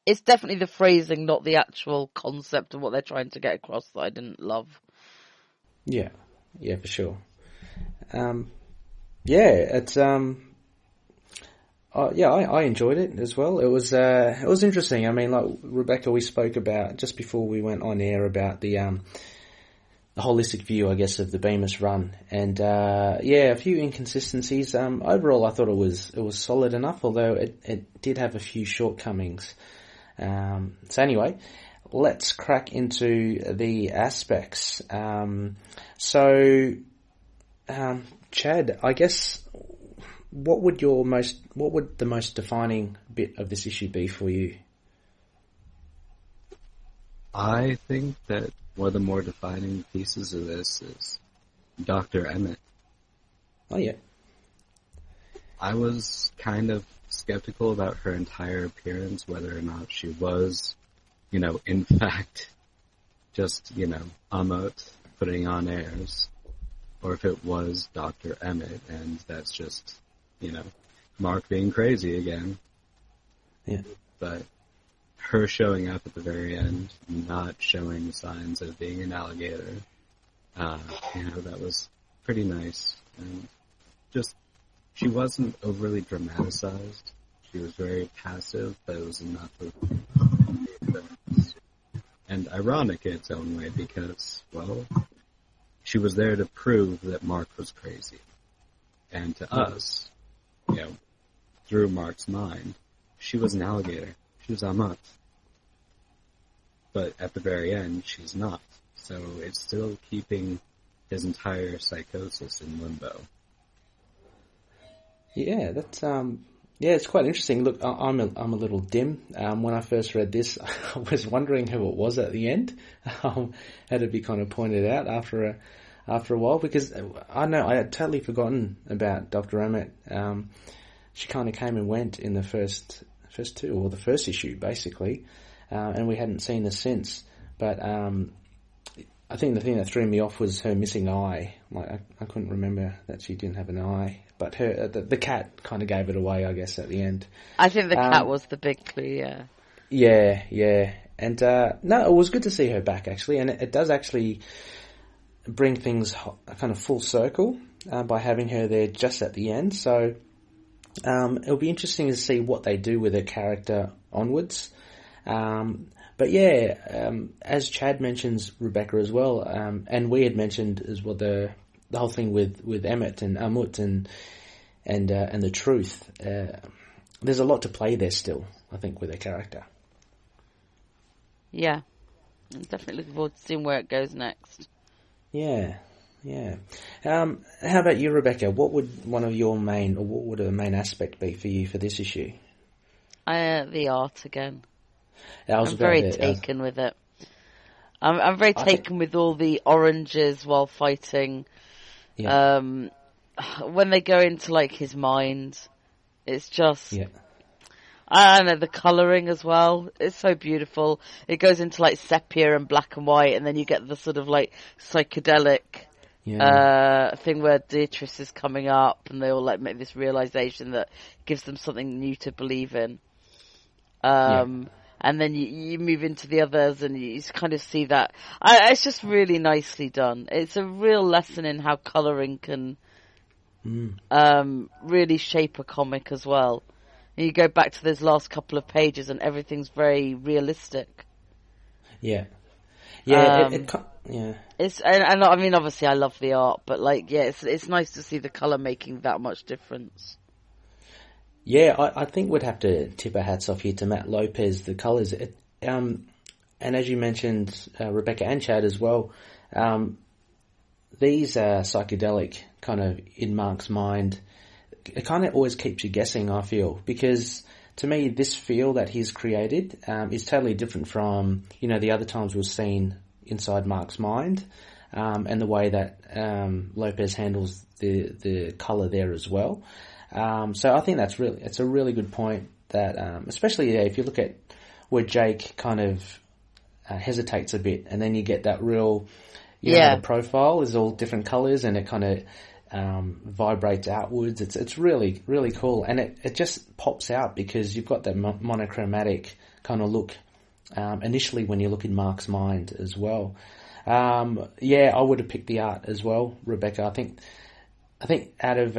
Speaker 2: It's definitely the phrasing, not the actual concept of what they're trying to get across that I didn't love.
Speaker 1: Yeah. Yeah, for sure. I enjoyed it as well. It was interesting. I mean, like Rebecca, we spoke about just before we went on air about the holistic view, I guess, of the Bemis run, and a few inconsistencies. Overall, I thought it was solid enough, although it did have a few shortcomings. So anyway, let's crack into the aspects. Chad, I guess. What would the most defining bit of this issue be for you?
Speaker 3: I think that one of the more defining pieces of this is Dr. Emmett.
Speaker 1: Oh, yeah.
Speaker 3: I was kind of skeptical about her entire appearance, whether or not she was, in fact, just, Amot putting on airs, or if it was Dr. Emmett, and that's just, Mark being crazy again.
Speaker 1: Yeah.
Speaker 3: But her showing up at the very end, not showing signs of being an alligator, that was pretty nice. And just, she wasn't overly dramatized. She was very passive, but it was enough of and ironic in its own way because, well, she was there to prove that Mark was crazy. And to us, through Mark's mind, she was an alligator. She was Amat. But at the very end, she's not. So it's still keeping his entire psychosis in limbo.
Speaker 1: Yeah, that's it's quite interesting. Look, I'm a little dim. When I first read this, I was wondering who it was at the end. Had to be kind of pointed out after a while because I had totally forgotten about Dr. Emmett. She kind of came and went in the first two, or the first issue basically, and we hadn't seen her since. But I think the thing that threw me off was her missing eye. Like I couldn't remember that she didn't have an eye, but her the cat kind of gave it away, I guess, at the end.
Speaker 2: I think the cat was the big clue.
Speaker 1: Yeah. Yeah, and no, it was good to see her back actually, and it does actually bring things kind of full circle by having her there just at the end. So it'll be interesting to see what they do with her character onwards. But yeah, as Chad mentions Rebecca as well, and we had mentioned as well the whole thing with Emmett and Amut and the truth. There's a lot to play there still, I think, with her character.
Speaker 2: Yeah, I'm definitely looking forward to seeing where it goes next.
Speaker 1: Yeah. How about you, Rebecca? What would a main aspect be for you for this issue?
Speaker 2: The art again.
Speaker 1: I'm
Speaker 2: very taken with it. I'm very taken with all the oranges while fighting. Yeah. When they go into like his mind, it's just. Yeah. I know the colouring as well. It's so beautiful. It goes into like sepia and black and white, and then you get the sort of like psychedelic thing where Beatrice is coming up, and they all like make this realization that gives them something new to believe in. And then you move into the others, and you kind of see that. It's just really nicely done. It's a real lesson in how colouring can really shape a comic as well. And you go back to those last couple of pages, and everything's very realistic.
Speaker 1: Yeah.
Speaker 2: It's and I mean, obviously, I love the art, but like, it's nice to see the colour making that much difference.
Speaker 1: Yeah, I think we'd have to tip our hats off here to Matt Lopez. The colours, and as you mentioned, Rebecca and Chad as well. These psychedelic kind of in Mark's mind. It kind of always keeps you guessing, I feel, because to me, this feel that he's created is totally different from, the other times we've seen inside Mark's mind, and the way that Lopez handles the colour there as well. So I think it's a really good point that, especially if you look at where Jake kind of hesitates a bit, and then you get that real, the profile is all different colours, and it kind of vibrates outwards. It's really, really cool, and it just pops out because you've got that monochromatic kind of look initially when you look in Mark's mind as well. I would have picked the art as well, Rebecca. I think out of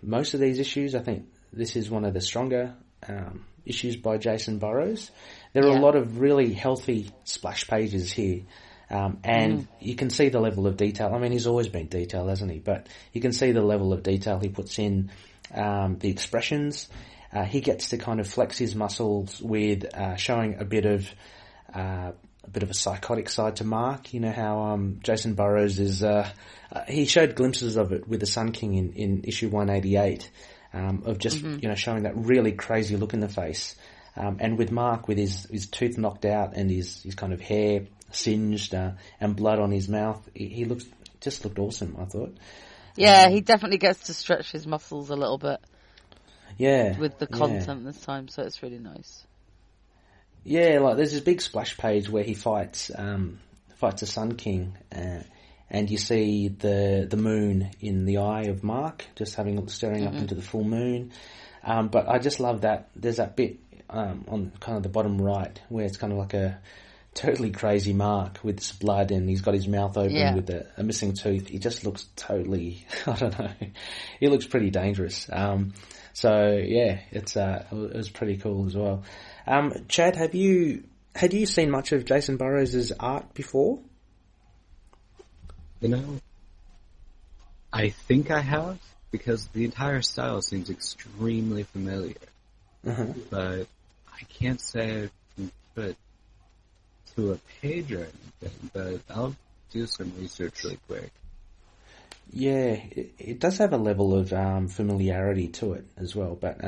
Speaker 1: most of these issues, I think this is one of the stronger issues by Jacen Burrows. There are a lot of really healthy splash pages here. And you can see the level of detail. I mean, he's always been detailed, hasn't he? But you can see the level of detail he puts in, the expressions. He gets to kind of flex his muscles with showing a bit of a psychotic side to Mark. You know how Jacen Burrows is. He showed glimpses of it with the Sun King in issue 188, of just showing that really crazy look in the face. And with Mark, with his tooth knocked out and his kind of hair singed and blood on his mouth, he looked awesome, I thought.
Speaker 2: Yeah, he definitely gets to stretch his muscles a little bit.
Speaker 1: Yeah,
Speaker 2: with the content this time, so it's really nice.
Speaker 1: Yeah, like there's this big splash page where he fights the Sun King, and you see the moon in the eye of Mark, just staring up into the full moon. But I just love that there's that bit on kind of the bottom right where it's kind of like a totally crazy Mark with this blood, and he's got his mouth open with a missing tooth. He just looks totally, I don't know, he looks pretty dangerous. It was pretty cool as well. Chad, had you seen much of Jacen Burrows' art before?
Speaker 3: I think I have, because the entire style seems extremely familiar. But I can't say I can put it to a page or anything, but I'll do some research really quick.
Speaker 1: Yeah, it does have a level of familiarity to it as well, but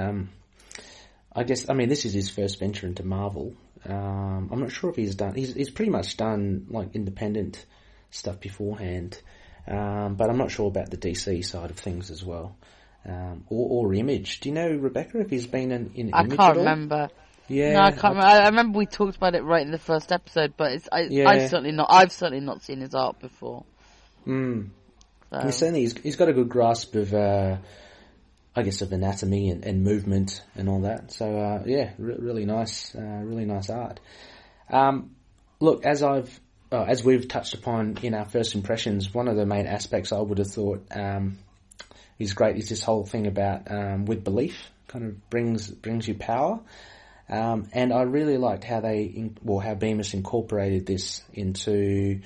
Speaker 1: I guess, this is his first venture into Marvel. I'm not sure if he's pretty much done like independent stuff beforehand, but I'm not sure about the DC side of things as well, or Image. Do you know, Rebecca, if he's been in Image
Speaker 2: I
Speaker 1: at all?
Speaker 2: can't remember.
Speaker 1: Yeah,
Speaker 2: no, I can't remember. I remember we talked about it right in the first episode, but I've certainly not seen his art before. So.
Speaker 1: He's got a good grasp of, of anatomy and movement and all that. So really nice art. Look, as we've touched upon in our first impressions, one of the main aspects I would have thought is great is this whole thing about with belief kind of brings you power. And I really liked how how Bemis incorporated this into,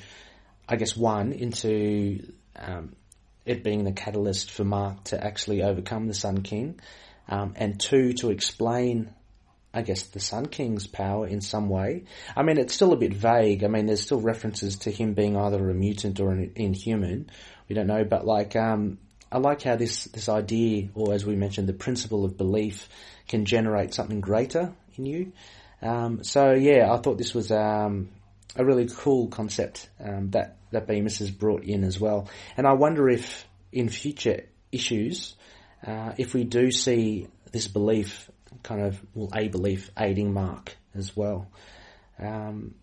Speaker 1: it being the catalyst for Mark to actually overcome the Sun King, and two, to explain, the Sun King's power in some way. It's still a bit vague. There's still references to him being either a mutant or an inhuman. We don't know, but I like how this idea, or as we mentioned, the principle of belief can generate something greater in you. I thought this was a really cool concept that Bemis has brought in as well. And I wonder if in future issues, if we do see this belief kind of a belief aiding mark as well. Rebecca,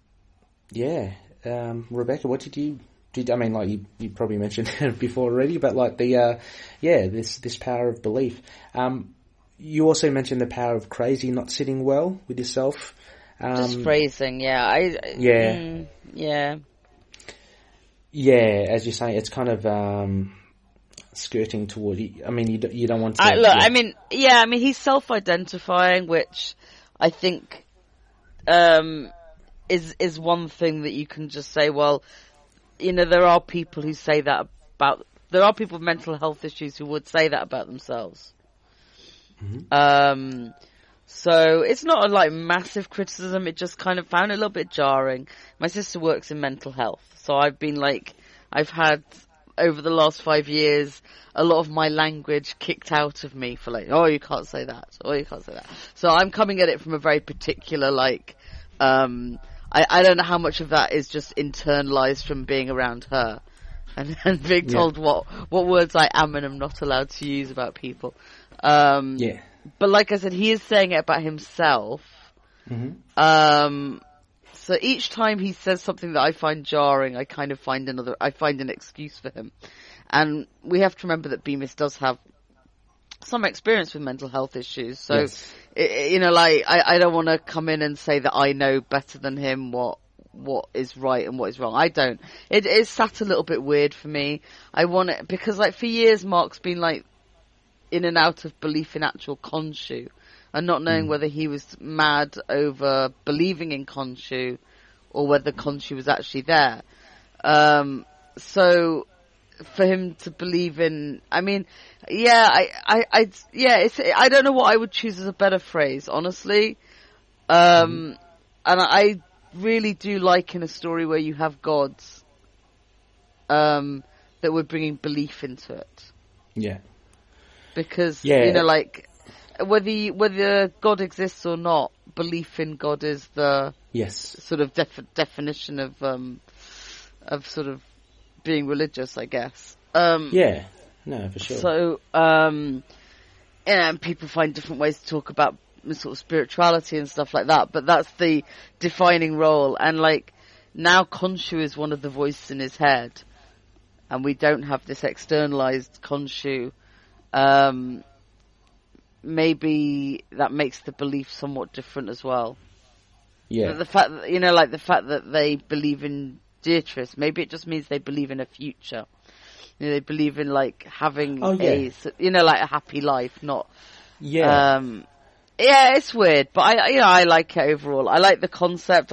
Speaker 1: what did you? I mean, like you probably mentioned it before already, but like this power of belief. You also mentioned the power of crazy not sitting well with yourself.
Speaker 2: Just phrasing, yeah. Yeah.
Speaker 1: Yeah, as you say, it's kind of skirting toward. I mean, you don't want to.
Speaker 2: I mean, he's self-identifying, which I think is one thing that you can just say. Well, there are people who say that about. There are people with mental health issues who would say that about themselves. Mm-hmm. So it's not a massive criticism. It just kind of found it a little bit jarring. My sister works in mental health, so I've had over the last 5 years a lot of my language kicked out of me for oh, you can't say that, or you can't say that. So I'm coming at it from a very particular I don't know how much of that is just internalized from being around her and being told what words I am and am not allowed to use about people. But like I said, he is saying it about himself. Mm-hmm. So each time he says something that I find jarring, I kind of find an excuse for him. And we have to remember that Bemis does have some experience with mental health issues. So, yes. I don't want to come in and say that I know better than him what is right and what is wrong. I don't. It is sat a little bit weird for me. I want it because for years Mark's been in and out of belief in actual Khonshu and not knowing whether he was mad over believing in Khonshu or whether Khonshu was actually there. So for him to believe in, I don't know what I would choose as a better phrase, honestly. And I really do like in a story where you have gods, that we're bringing belief into it. Yeah. Because, whether God exists or not, belief in God is the sort of definition of sort of being religious, I guess.
Speaker 1: No, for sure.
Speaker 2: So, and people find different ways to talk about sort of spirituality and stuff like that, but that's the defining role. And now Khonshu is one of the voices in his head, and we don't have this externalized Khonshu. Maybe that makes the belief somewhat different as well. Yeah. But the fact that, the fact that they believe in Beatrice, maybe it just means they believe in a future. They believe in having a happy life, not. Yeah. It's weird, but I like it overall. I like the concept.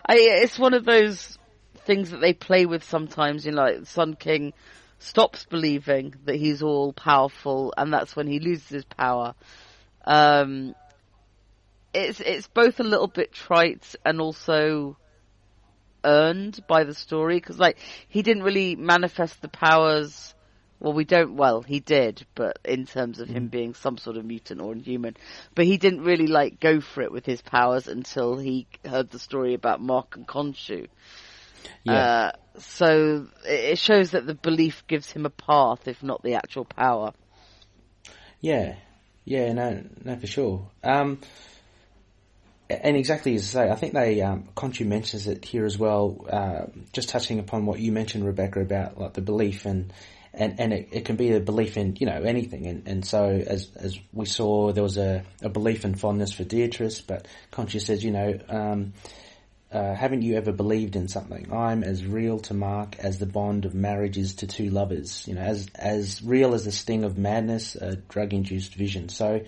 Speaker 2: It's one of those things that they play with sometimes. Sun King stops believing that he's all powerful, and that's when he loses his power. It's both a little bit trite and also earned by the story, because he didn't really manifest the powers. He did, but in terms of him being some sort of mutant or inhuman, but he didn't really go for it with his powers until he heard the story about Mark and Khonshu. Yeah. So it shows that the belief gives him a path, if not the actual power. Yeah, no, for sure. And exactly as you say, I think Khonshu mentions it here as well. Just touching upon what you mentioned, Rebecca, about the belief and it can be a belief in anything. And so as we saw, there was a belief and fondness for Beatrice, but Khonshu says, haven't you ever believed in something? I'm as real to Mark as the bond of marriage is to two lovers. As real as the sting of madness, a drug-induced vision. So,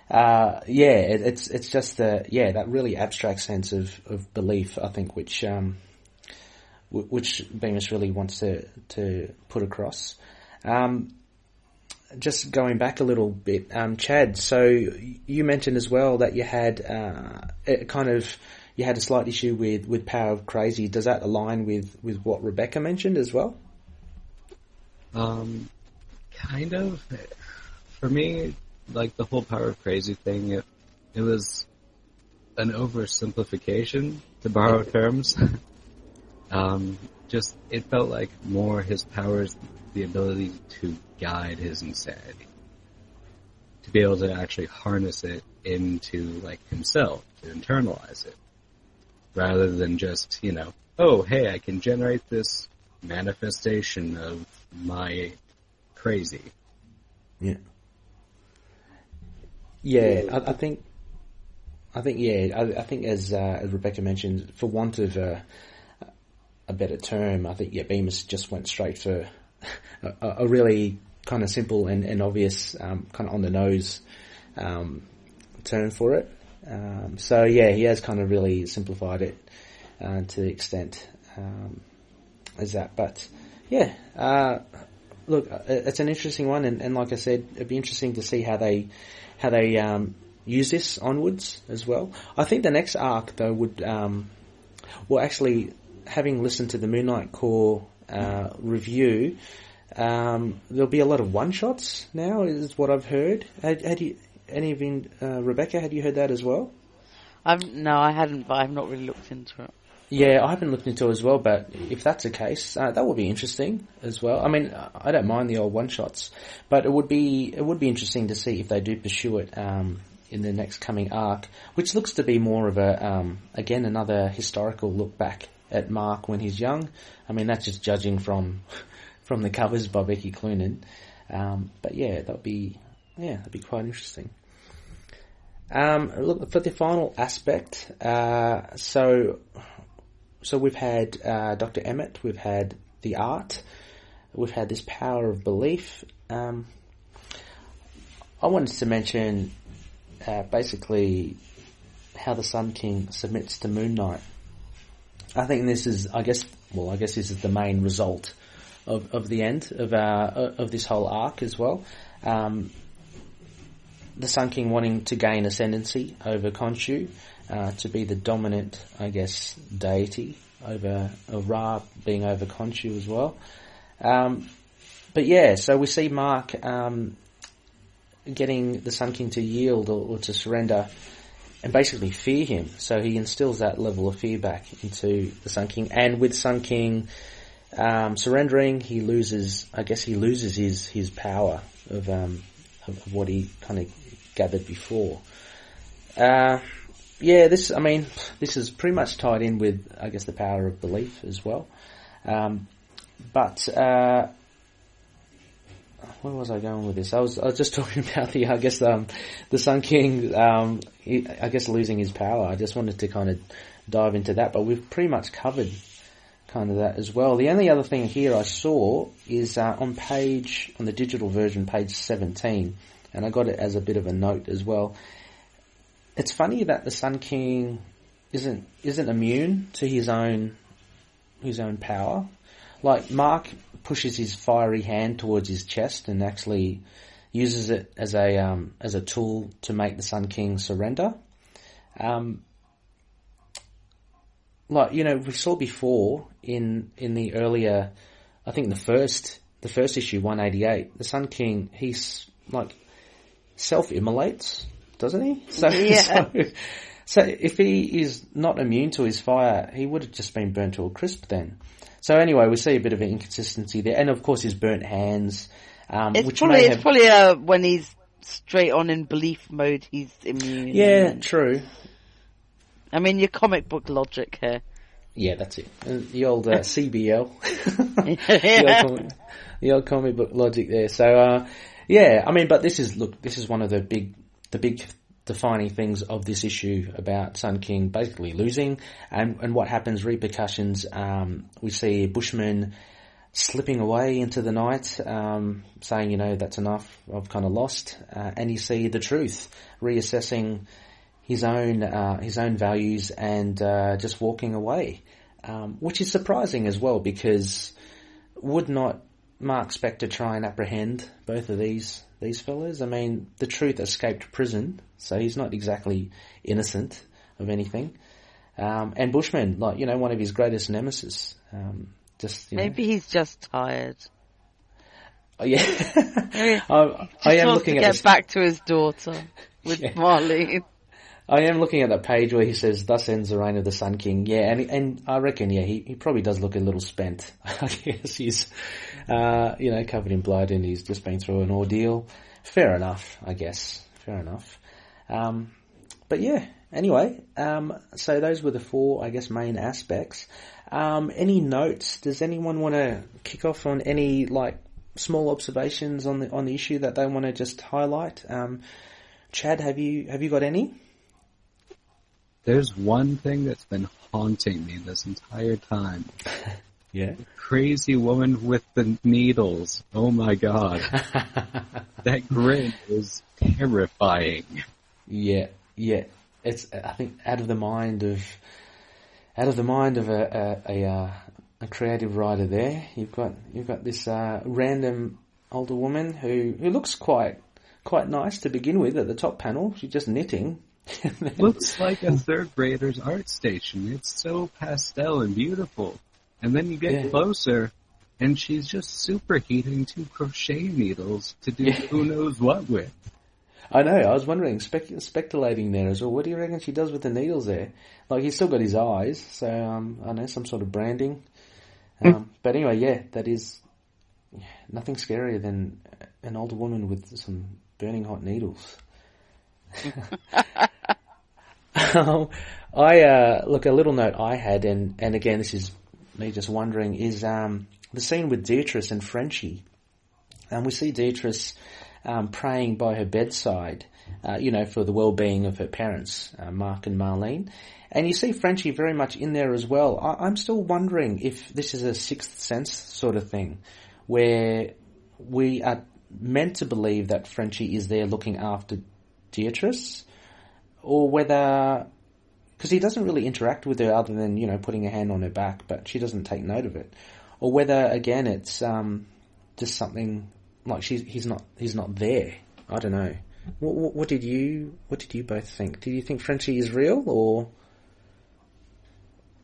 Speaker 2: it's just that really abstract sense of belief, I think, which Bemis really wants to put across. Just going back a little bit, Chad. So you mentioned as well that you had you had a slight issue with Power of Crazy. Does that align with what Rebecca mentioned as well?
Speaker 3: Kind of. For me, the whole Power of Crazy thing, it was an oversimplification, to borrow terms. It felt like more his powers, the ability to guide his insanity. to be able to actually harness it into, like, himself, to internalize it. Rather than just, you know, oh, hey, I can generate this manifestation of my crazy.
Speaker 1: Yeah. Yeah, I think as Rebecca mentioned, for want of a better term, I think, Bemis just went straight for a really kind of simple and obvious, kind of on the nose, term for it. So he has kind of really simplified it, to the extent, as that. But look, it's an interesting one, and like I said, it'd be interesting to see how they use this onwards as well. I think the next arc though would, actually, having listened to the Moon Knight Corps review, there'll be a lot of one shots now, is what I've heard. Had you, any of you, Rebecca, had you heard that as well?
Speaker 2: No, I hadn't, but I've not really looked into it.
Speaker 1: Yeah, I haven't looked into it as well, but if that's the case, that would be interesting as well. I mean, I don't mind the old one-shots, but it would be interesting to see if they do pursue it in the next coming arc, which looks to be more of a, again, another historical look back at Mark when he's young. I mean, that's just judging from the covers by Becky Cloonan. But that'd be quite interesting. Look, for the final aspect, so we've had Dr. Emmett, we've had the art, we've had this power of belief. I wanted to mention basically how the Sun King submits to Moon Knight. I think this is, I guess this is the main result of the end of this whole arc as well. The Sun King wanting to gain ascendancy over Khonshu, to be the dominant, I guess, deity over Ra being over Khonshu as well. So we see Mark getting the Sun King to yield or to surrender and basically fear him. So he instills that level of fear back into the Sun King, and with Sun King surrendering, he loses his power of what he kind of gathered before. This is pretty much tied in with, I guess, the power of belief as well. Where was I going with this? I was just talking about the Sun King, I guess, losing his power. I just wanted to kind of dive into that, but we've pretty much covered kind of that as well. The only other thing here I saw is on the digital version, page 17, and I got it as a bit of a note as well. It's funny that the Sun King isn't immune to his own power. Like, Mark pushes his fiery hand towards his chest and actually uses it as a tool to make the Sun King surrender. We saw before in the earlier, I think the first issue, 188, the Sun King, he's like self-immolates, doesn't he? So if he is not immune to his fire, he would have just been burnt to a crisp then. So anyway, we see a bit of an inconsistency there, and of course his burnt hands.
Speaker 2: It's probably when he's straight on in belief mode, he's immune.
Speaker 1: Yeah, true.
Speaker 2: I mean, your comic book logic here.
Speaker 1: Yeah, that's it. The old CBL. the old comic book logic there. So, but this is one of the big defining things of this issue about Sun King basically losing and what happens, repercussions. We see Bushman slipping away into the night, saying, that's enough, I've kind of lost. And you see the truth, reassessing his own values and just walking away, which is surprising as well, because would not Mark Spector try and apprehend both of these fellas? I mean, the truth escaped prison, so he's not exactly innocent of anything. And Bushman, one of his greatest nemesis.
Speaker 2: Maybe he's just tired.
Speaker 1: Oh, yeah.
Speaker 2: I am looking to get back to his daughter with Marlene.
Speaker 1: I am looking at that page where he says, "Thus ends the reign of the Sun King." Yeah, and I reckon, yeah, he probably does look a little spent. I guess he's, covered in blood and he's just been through an ordeal. Fair enough, I guess. Fair enough. But yeah, anyway, so those were the 4, I guess, main aspects. Any notes? Does anyone want to kick off on any, small observations on the issue that they want to just highlight? Chad, have you got any?
Speaker 3: There's one thing that's been haunting me this entire time.
Speaker 1: Yeah.
Speaker 3: The crazy woman with the needles. Oh my god. That grin is terrifying. Yeah.
Speaker 1: It's, I think, out of the mind of a creative writer there. You've got this random older woman who looks quite nice to begin with at the top panel. She's just knitting.
Speaker 3: Looks like a third grader's art station. It's so pastel and beautiful. And then you get closer, and she's just superheating 2 crochet needles to do who knows what with.
Speaker 1: I know, I was wondering, speculating there as well. What do you reckon she does with the needles there? He's still got his eyes, so, I know, some sort of branding. But anyway, yeah, that is nothing scarier than an older woman with some burning hot needles. Look, a little note I had, and again, this is me just wondering, is the scene with Beatrice and Frenchie. We see Beatrice praying by her bedside, for the well-being of her parents, Mark and Marlene. And you see Frenchie very much in there as well. I'm still wondering if this is a Sixth Sense sort of thing, where we are meant to believe that Frenchie is there looking after Beatrice, or whether, because he doesn't really interact with her other than, putting a hand on her back, but she doesn't take note of it, or whether, again, it's just something like he's not there. I don't know. What did you both think? Do you think Frenchie is real, or?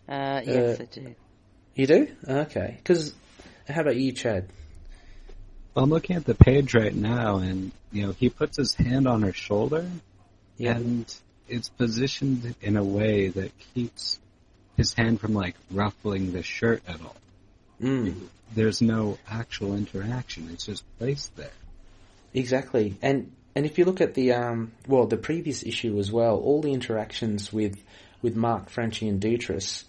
Speaker 2: Yes, I do.
Speaker 1: You do? Okay. Because how about you, Chad?
Speaker 3: Well, I'm looking at the page right now, and he puts his hand on her shoulder, and it's positioned in a way that keeps his hand from ruffling the shirt at all. There's no actual interaction; it's just placed there.
Speaker 1: Exactly, and if you look at the previous issue as well, all the interactions with Mark, Frenchie, and Beatrice,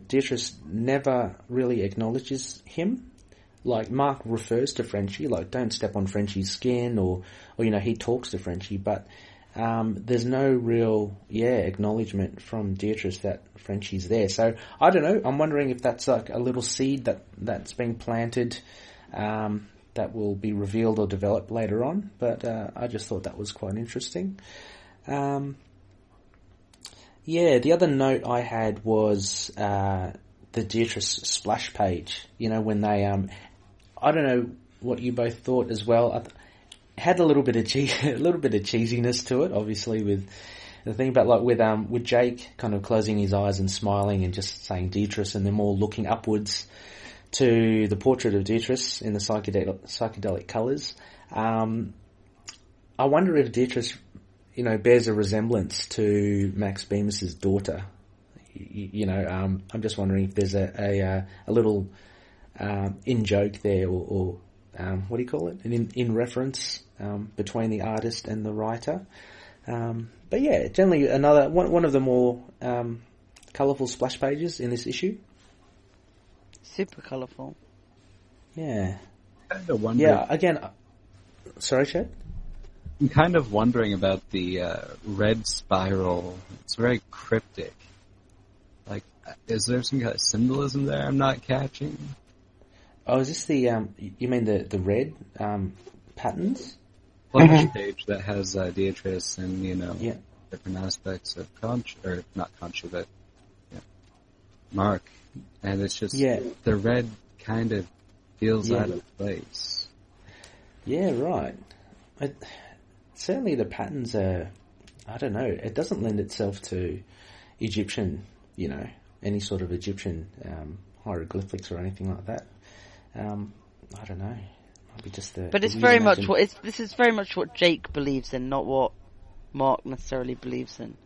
Speaker 1: Beatrice never really acknowledges him. Mark refers to Frenchie, don't step on Frenchie's skin, or he talks to Frenchie, but there's no real acknowledgement from Beatrice that Frenchie's there. So I don't know. I'm wondering if that's a little seed that's being planted that will be revealed or developed later on. But I just thought that was quite interesting. The other note I had was the Beatrice splash page. When they I don't know what you both thought as well. Had a little bit of cheesiness to it, obviously, with the thing, but with Jake kind of closing his eyes and smiling and just saying Beatrice, and them all looking upwards to the portrait of Beatrice in the psychedelic colours. I wonder if Beatrice, bears a resemblance to Max Bemis' daughter. I'm just wondering if there's a little in joke there, or what do you call it? An in reference between the artist and the writer. But yeah, generally another one of the more colourful splash pages in this issue.
Speaker 2: Super colourful.
Speaker 1: Yeah.
Speaker 3: Kind of wondering.
Speaker 1: Yeah. Again, sorry, Chad.
Speaker 3: I'm kind of wondering about the red spiral. It's very cryptic. Is there some kind of symbolism there I'm not catching?
Speaker 1: Oh, is this the you mean the red patterns?
Speaker 3: Well, there's a page that has Beatrice and different aspects of Khonshu, or not Khonshu, but Mark, and it's just the red kind of feels out of place.
Speaker 1: Yeah, right. Certainly the patterns are, I don't know, it doesn't lend itself to Egyptian, any sort of Egyptian hieroglyphics or anything like that. I don't know. Might be just
Speaker 2: but it's very much this is very much what Jake believes in, not what Mark necessarily believes in.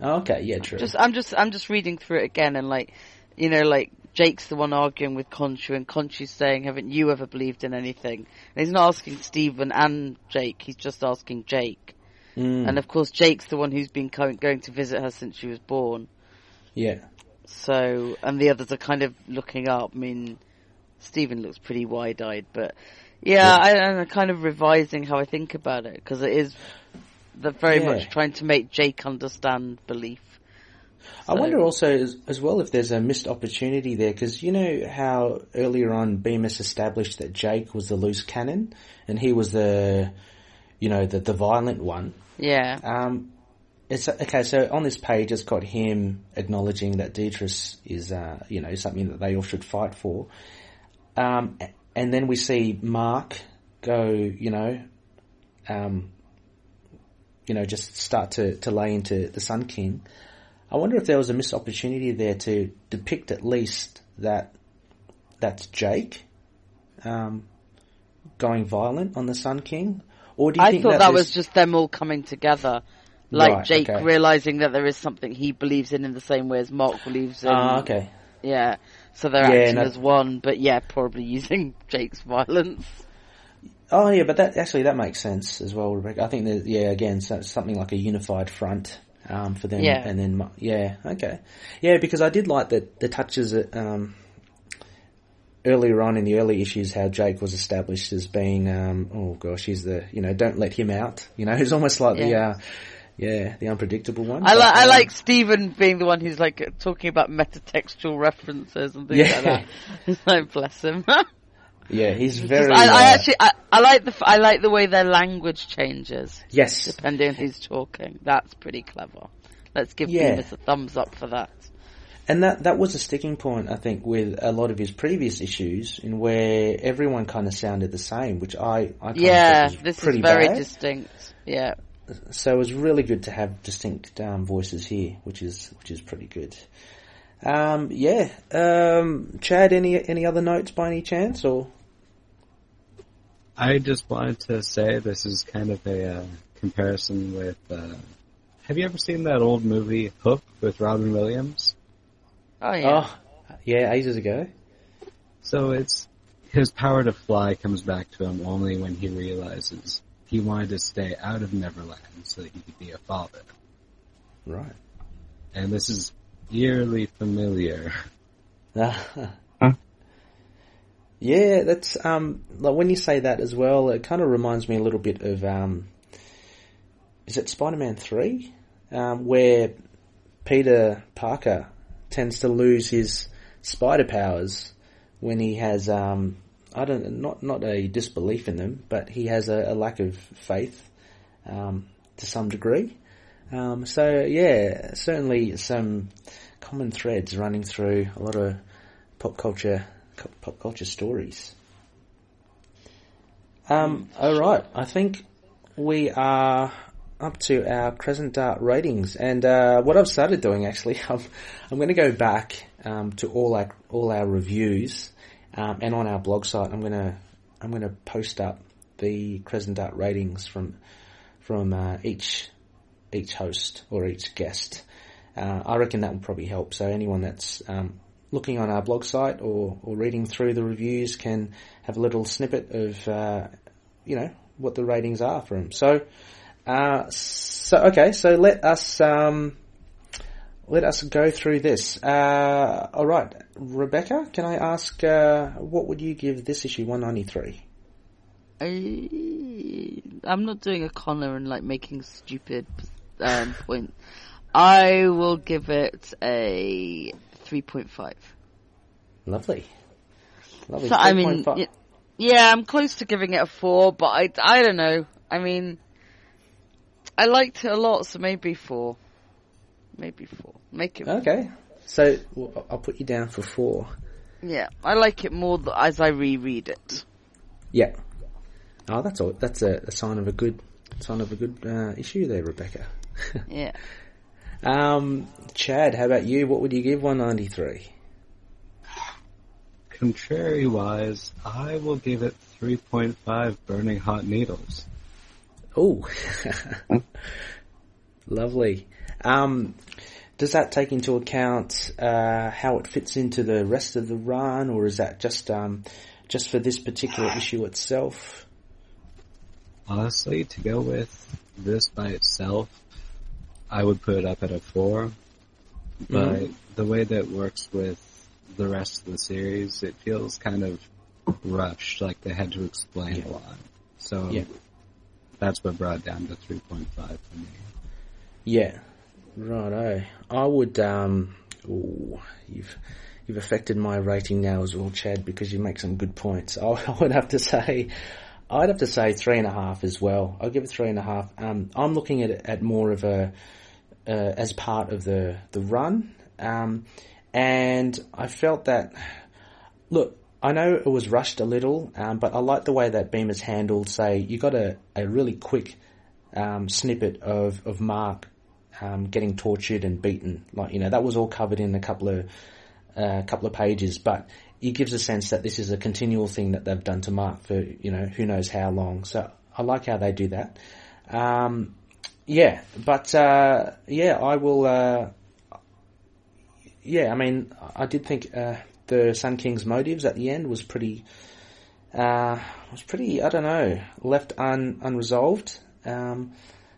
Speaker 1: Oh, okay, yeah, true.
Speaker 2: I'm just reading through it again, and like, you know, like Jake's the one arguing with Khonshu, and Khonshu's saying, "Haven't you ever believed in anything?" And he's not asking Stephen and Jake; he's just asking Jake. And of course, Jake's the one who's been going to visit her since she was born.
Speaker 1: Yeah.
Speaker 2: So, and the others are kind of looking up. I mean, Stephen looks pretty wide-eyed, but yeah, I'm kind of revising how I think about it, because it is very much trying to make Jake understand belief. So.
Speaker 1: I wonder also as well if there's a missed opportunity there, because you know how earlier on Bemis established that Jake was the loose cannon and he was the violent one.
Speaker 2: Yeah.
Speaker 1: It's okay. So on this page, it's got him acknowledging that Dietrich is, something that they all should fight for. And then we see Mark go, just start to lay into the Sun King. I wonder if there was a missed opportunity there to depict at least that's Jake, going violent on the Sun King. Or do you think
Speaker 2: that was just them all coming together? Like
Speaker 1: right,
Speaker 2: Jake realizing that there is something he believes in the same way as Mark believes in.
Speaker 1: Okay.
Speaker 2: Yeah. So they're acting as one, but probably using Jake's violence.
Speaker 1: Oh yeah, but that makes sense as well, Rebecca. I think that again, so something like a unified front for them.
Speaker 2: Yeah.
Speaker 1: And then okay. Yeah, because I did like the touches earlier on in the early issues how Jake was established as being he's the don't let him out. He's almost like the unpredictable one.
Speaker 2: I like Stephen being the one who's like talking about metatextual references and things like that. It's like, bless him.
Speaker 1: Yeah, he's very.
Speaker 2: I like the way their language changes.
Speaker 1: Yes,
Speaker 2: depending on who's talking. That's pretty clever. Let's give Bemis a thumbs up for that.
Speaker 1: And that was a sticking point, I think, with a lot of his previous issues, in where everyone kind of sounded the same, which I kind of thought was pretty
Speaker 2: very
Speaker 1: bad.
Speaker 2: distinct. Yeah.
Speaker 1: So it was really good to have distinct voices here, which is pretty good. Chad, any other notes by any chance, or?
Speaker 3: I just wanted to say this is kind of a comparison with. Have you ever seen that old movie Hook with Robin Williams?
Speaker 2: Oh yeah.
Speaker 1: Oh, yeah, ages ago.
Speaker 3: So it's his power to fly comes back to him only when he realizes he wanted to stay out of Neverland so that he could be a father.
Speaker 1: Right.
Speaker 3: And this is eerily familiar.
Speaker 1: Yeah, that's like when you say that as well, it kind of reminds me a little bit of is it Spider-Man 3, where Peter Parker tends to lose his spider powers when he has not a disbelief in them, but he has a lack of faith to some degree. So yeah, certainly some common threads running through a lot of pop culture stories. All right, I think we are up to our Crescent Dart ratings, and what I've started doing actually, I'm going to go back to all our reviews, and on our blog site, I'm going to post up the Crescent Dart ratings from each host or each guest. I reckon that will probably help. So anyone that's looking on our blog site or reading through the reviews can have a little snippet of what the ratings are for them. So let us go through this. All right, Rebecca, can I ask what would you give this issue 193?
Speaker 2: I'm not doing a Connor and like making stupid points. I will give it a 3.5.
Speaker 1: Lovely.
Speaker 2: So, I mean, I'm close to giving it a 4, but I don't know. I mean, I liked it a lot, so maybe 4. Maybe 4. Make it 4.
Speaker 1: Okay. So I'll put you down for 4.
Speaker 2: Yeah, I like it more as I reread it.
Speaker 1: Yeah. Oh, that's all. That's a sign of a good issue there, Rebecca.
Speaker 2: Yeah.
Speaker 1: Chad, how about you? What would you give 193?
Speaker 3: Contrary-wise, I will give it 3.5 burning hot needles.
Speaker 1: Oh. Lovely. Does that take into account how it fits into the rest of the run, or is that just for this particular issue itself?
Speaker 3: Honestly, to go with this by itself, I would put it up at a 4. But the way that it works with the rest of the series, it feels kind of rushed, like they had to explain a lot. So that's what brought it down to 3.5 for me. Yeah.
Speaker 1: Righto. I would, you've affected my rating now as well, Chad, because you make some good points. I would have to say, I'd have to say 3.5 as well. I'll give it 3.5. I'm looking at it at more of as part of the run. And I felt that, look, I know it was rushed a little, but I like the way that Bemis handled, say, you got a really quick, snippet of Mark, getting tortured and beaten. Like, that was all covered in a couple of pages, but it gives a sense that this is a continual thing that they've done to Mark for, who knows how long. So I like how they do that. I will, I mean, I did think, the Sun King's motives at the end was pretty, I don't know, left unresolved.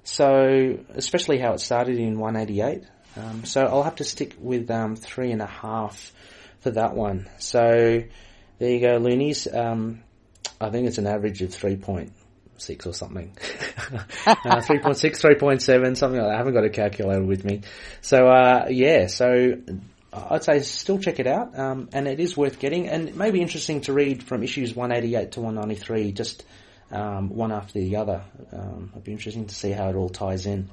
Speaker 1: So, especially how it started in 188. So I'll have to stick with 3.5 for that one. So there you go, Loonies. I think it's an average of 3.6 or something. 3.6, 3.7, something like that. I haven't got a calculator with me. So so I'd say still check it out, and it is worth getting, and it may be interesting to read from issues 188 to 193, just one after the other. It'd be interesting to see how it all ties in.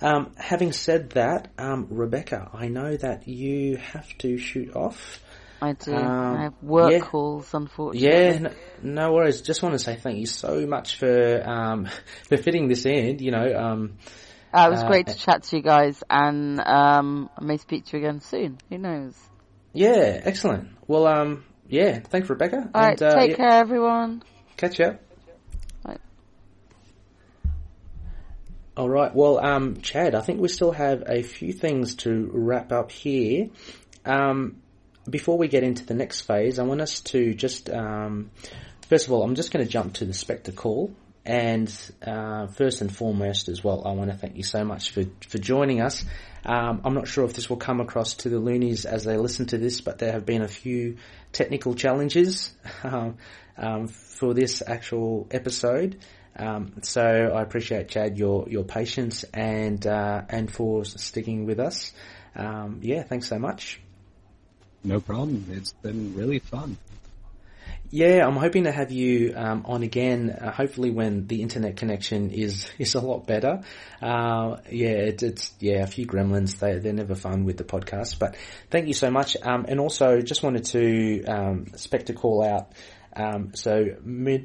Speaker 1: Having said that, Rebecca, I know that you have to shoot off.
Speaker 2: I do. I have work calls, unfortunately.
Speaker 1: Yeah, no worries. Just want to say thank you so much for fitting this in.
Speaker 2: It was great to chat to you guys, and I may speak to you again soon. Who knows?
Speaker 1: Yeah, excellent. Well, thanks, Rebecca.
Speaker 2: All right, take care, everyone.
Speaker 1: Catch ya.
Speaker 2: Right.
Speaker 1: All right. Well, Chad, I think we still have a few things to wrap up here. Before we get into the next phase, I want us to just, first of all, I'm just going to jump to the SPECTOR-CALL. And first and foremost as well, I want to thank you so much for joining us. I'm not sure if this will come across to the Loonies as they listen to this, but there have been a few technical challenges for this actual episode. So I appreciate, Chad, your patience and for sticking with us. Thanks so much.
Speaker 3: No problem. It's been really fun.
Speaker 1: Yeah, I'm hoping to have you on again, hopefully when the internet connection is a lot better. It's a few gremlins, they're never fun with the podcast, but thank you so much. And also just wanted to SPECTOR-CALL out, Moon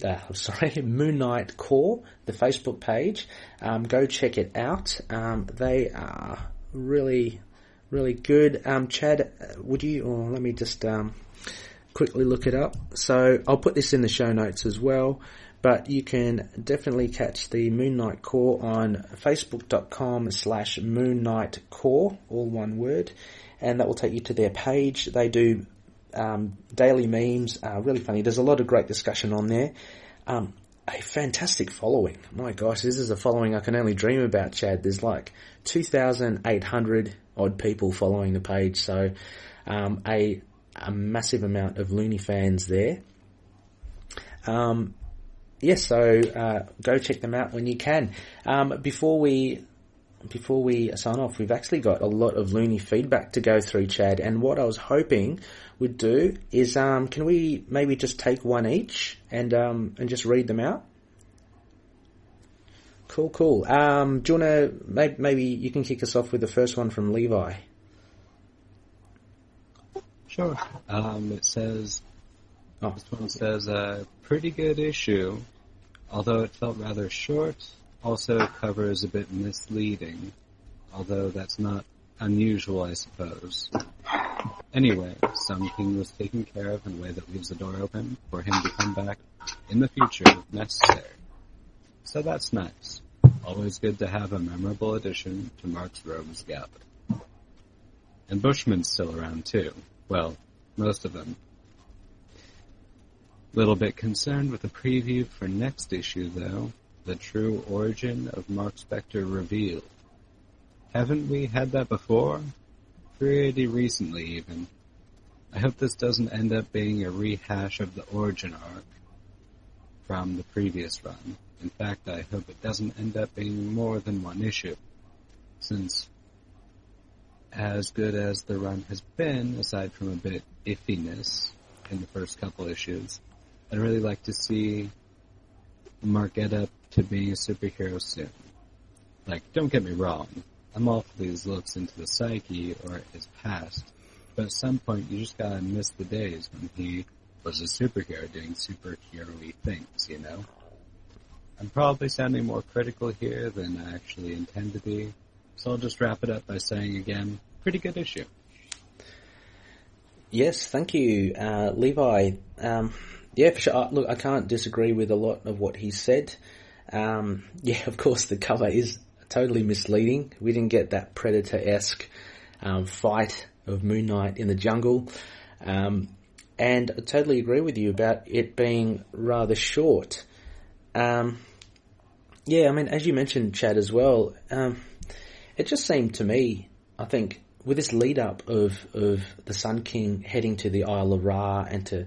Speaker 1: Knight Core, the Facebook page. Go check it out. They are really, really good. Chad, would you, or let me just quickly look it up. So I'll put this in the show notes as well, but you can definitely catch the Moon Knight Core on facebook.com/Moon Knight Core, all one word, and that will take you to their page. They do daily memes, really funny. There's a lot of great discussion on there. A fantastic following. My gosh, this is a following I can only dream about, Chad. There's like 2,800 odd people following the page, so a massive amount of Looney fans there. So go check them out when you can. Before we sign off, we've actually got a lot of Looney feedback to go through, Chad, and what I was hoping we'd do is can we maybe just take one each and just read them out? Cool. Do you want to, maybe you can kick us off with the first one from Levi?
Speaker 3: Sure. It says, this one says, pretty good issue, although it felt rather short. Also, it covers a bit misleading, although that's not unusual, I suppose. Anyway, Sun King was taken care of in a way that leaves the door open for him to come back in the future if necessary. So that's nice. Always good to have a memorable addition to Mark's rogues gallery. And Bushman's still around too. Well, most of them. Little bit concerned with the preview for next issue, though. The true origin of Mark Spector revealed. Haven't we had that before? Pretty recently, even. I hope this doesn't end up being a rehash of the origin arc from the previous run. In fact, I hope it doesn't end up being more than one issue, since as good as the run has been, aside from a bit iffiness in the first couple issues, I'd really like to see Mark get up to being a superhero soon. Like, don't get me wrong, I'm all for these looks into the psyche or his past, but at some point you just gotta miss the days when he was a superhero doing superhero-y things, you know? I'm probably sounding more critical here than I actually intend to be, so I'll just wrap it up by saying again, pretty good issue.
Speaker 1: Yes, thank you, Levi. Yeah, for sure. Look, I can't disagree with a lot of what he said. Yeah, of course, the cover is totally misleading. We didn't get that Predator-esque fight of Moon Knight in the jungle. And I totally agree with you about it being rather short. Yeah, I mean, as you mentioned, Chad, as well, it just seemed to me, I think, with this lead-up of the Sun King heading to the Isle of Ra and to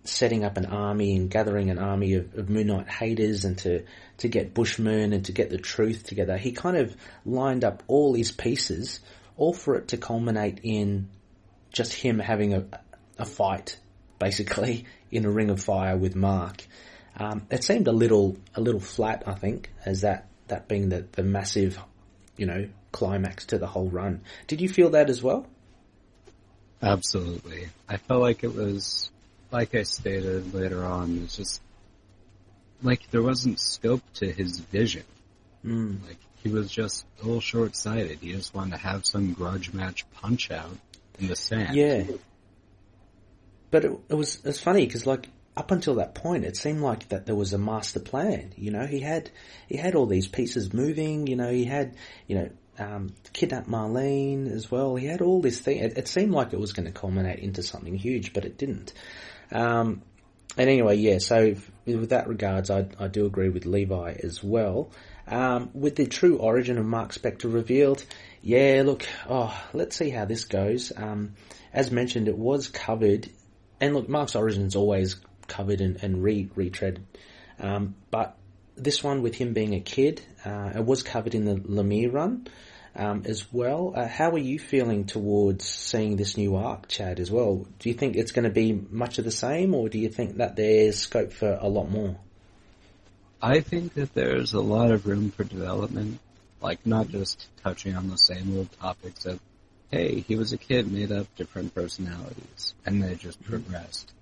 Speaker 1: setting up an army and gathering an army of Moon Knight haters and to get Bushman and to get the truth together, he kind of lined up all these pieces, all for it to culminate in just him having a fight, basically, in a ring of fire with Mark. It seemed a little flat, I think, as that being the massive, climax to the whole run. Did you feel that as well?
Speaker 3: Absolutely. I felt like it was, like I stated later on, it's just like there wasn't scope to his vision. Like, he was just a little short-sighted. He just wanted to have some grudge match punch out in the sand.
Speaker 1: Yeah. But it was funny because, like, up until that point, it seemed like that there was a master plan. He had all these pieces moving. He had kidnap Marlene as well. He had all this thing. It seemed like it was going to culminate into something huge, but it didn't. And anyway, yeah. So with that regards, I do agree with Levi as well. With the true origin of Mark Spector revealed, yeah. Look, let's see how this goes. As mentioned, it was covered, and look, Mark's origin's always covered and retreaded. But this one with him being a kid, it was covered in the Lemire run as well. How are you feeling towards seeing this new arc, Chad, as well? Do you think it's going to be much of the same, or do you think that there's scope for a lot more?
Speaker 3: I think that there's a lot of room for development, like not just touching on the same old topics of, hey, he was a kid, made up different personalities, and they just progressed.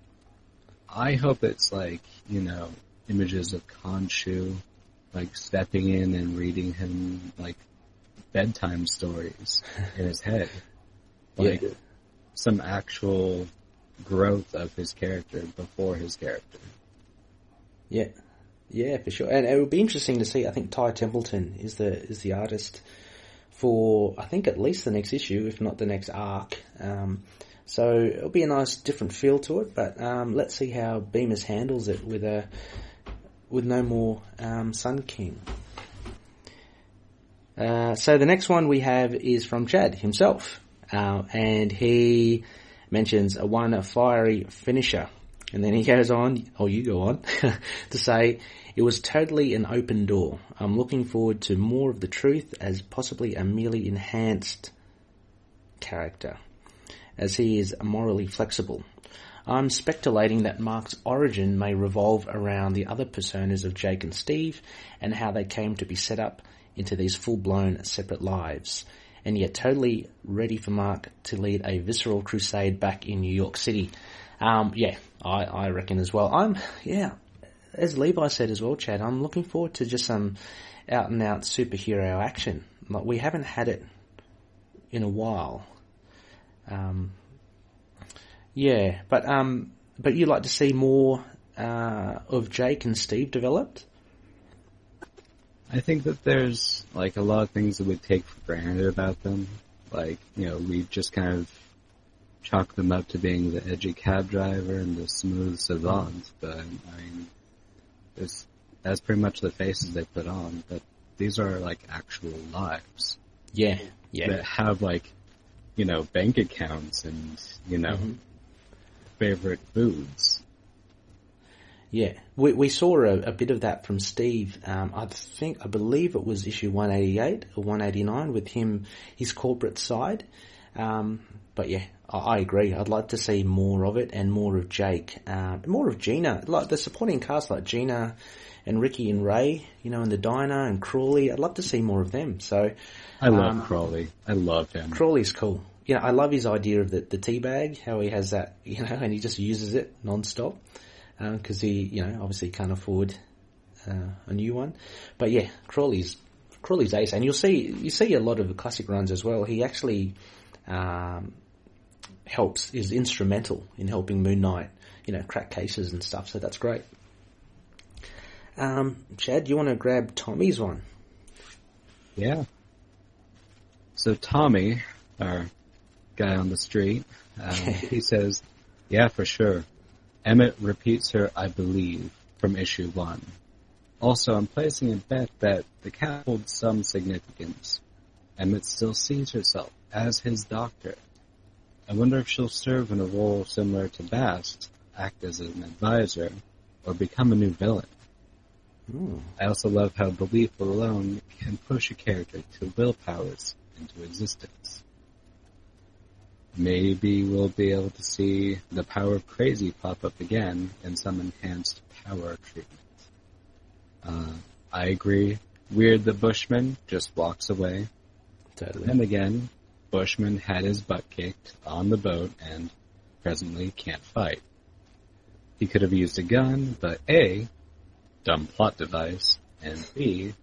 Speaker 3: I hope it's like, images of Khonshu, like stepping in and reading him like bedtime stories in his head. Like some actual growth of his character before his character. Yeah.
Speaker 1: Yeah, for sure. And it would be interesting to see. I think Ty Templeton is the artist for, I think, at least the next issue, if not the next arc. So it'll be a nice different feel to it, but let's see how Bemis handles it with no more Sun King. So the next one we have is from Chad himself, and he mentions a fiery finisher, and then he goes on, or you go on, to say, it was totally an open door. I'm looking forward to more of the truth as possibly a merely enhanced character, as he is morally flexible. I'm speculating that Mark's origin may revolve around the other personas of Jake and Steve and how they came to be set up into these full-blown separate lives, and yet totally ready for Mark to lead a visceral crusade back in New York City. I reckon as well. As Levi said as well, Chad, I'm looking forward to just some out-and-out superhero action. Like, we haven't had it in a while. But you'd like to see more of Jake and Steve developed?
Speaker 3: I think that there's, like, a lot of things that we take for granted about them. Like, we just kind of chalk them up to being the edgy cab driver and the smooth savant, but, I mean, that's pretty much the faces they put on, but these are, like, actual lives.
Speaker 1: Yeah.
Speaker 3: That have, like, bank accounts and, favorite foods.
Speaker 1: Yeah, we saw a bit of that from Steve. I believe it was issue 188 or 189 with him, his corporate side. But yeah, I agree. I'd like to see more of it and more of Jake, more of Gina. Like the supporting cast, like Gina and Ricky and Ray, in the diner, and Crawley. I'd love to see more of them. So
Speaker 3: I love Crawley. I love him.
Speaker 1: Crawley's cool. I love his idea of the tea bag, how he has that, and he just uses it non-stop. Because he, obviously can't afford a new one. But yeah, Crawley's ace, and you see a lot of the classic runs as well. He actually is instrumental in helping Moon Knight, crack cases and stuff. So that's great. Chad, do you want to grab Tommy's one?
Speaker 3: Yeah. So Tommy, our guy on the street, he says, "Yeah, for sure. Emmett repeats her 'I believe' from issue 1. Also, I'm placing a bet that the cat holds some significance. Emmett still sees herself as his doctor. I wonder if she'll serve in a role similar to Bast, act as an advisor, or become a new villain. I also love how belief alone can push a character to willpowers into existence. Maybe we'll be able to see the power of crazy pop up again in some enhanced power treatment. I agree. Weird the Bushman just walks away.
Speaker 1: Totally.
Speaker 3: And again, Bushman had his butt kicked on the boat and presently can't fight. He could have used a gun, but A, dumb plot device, and B,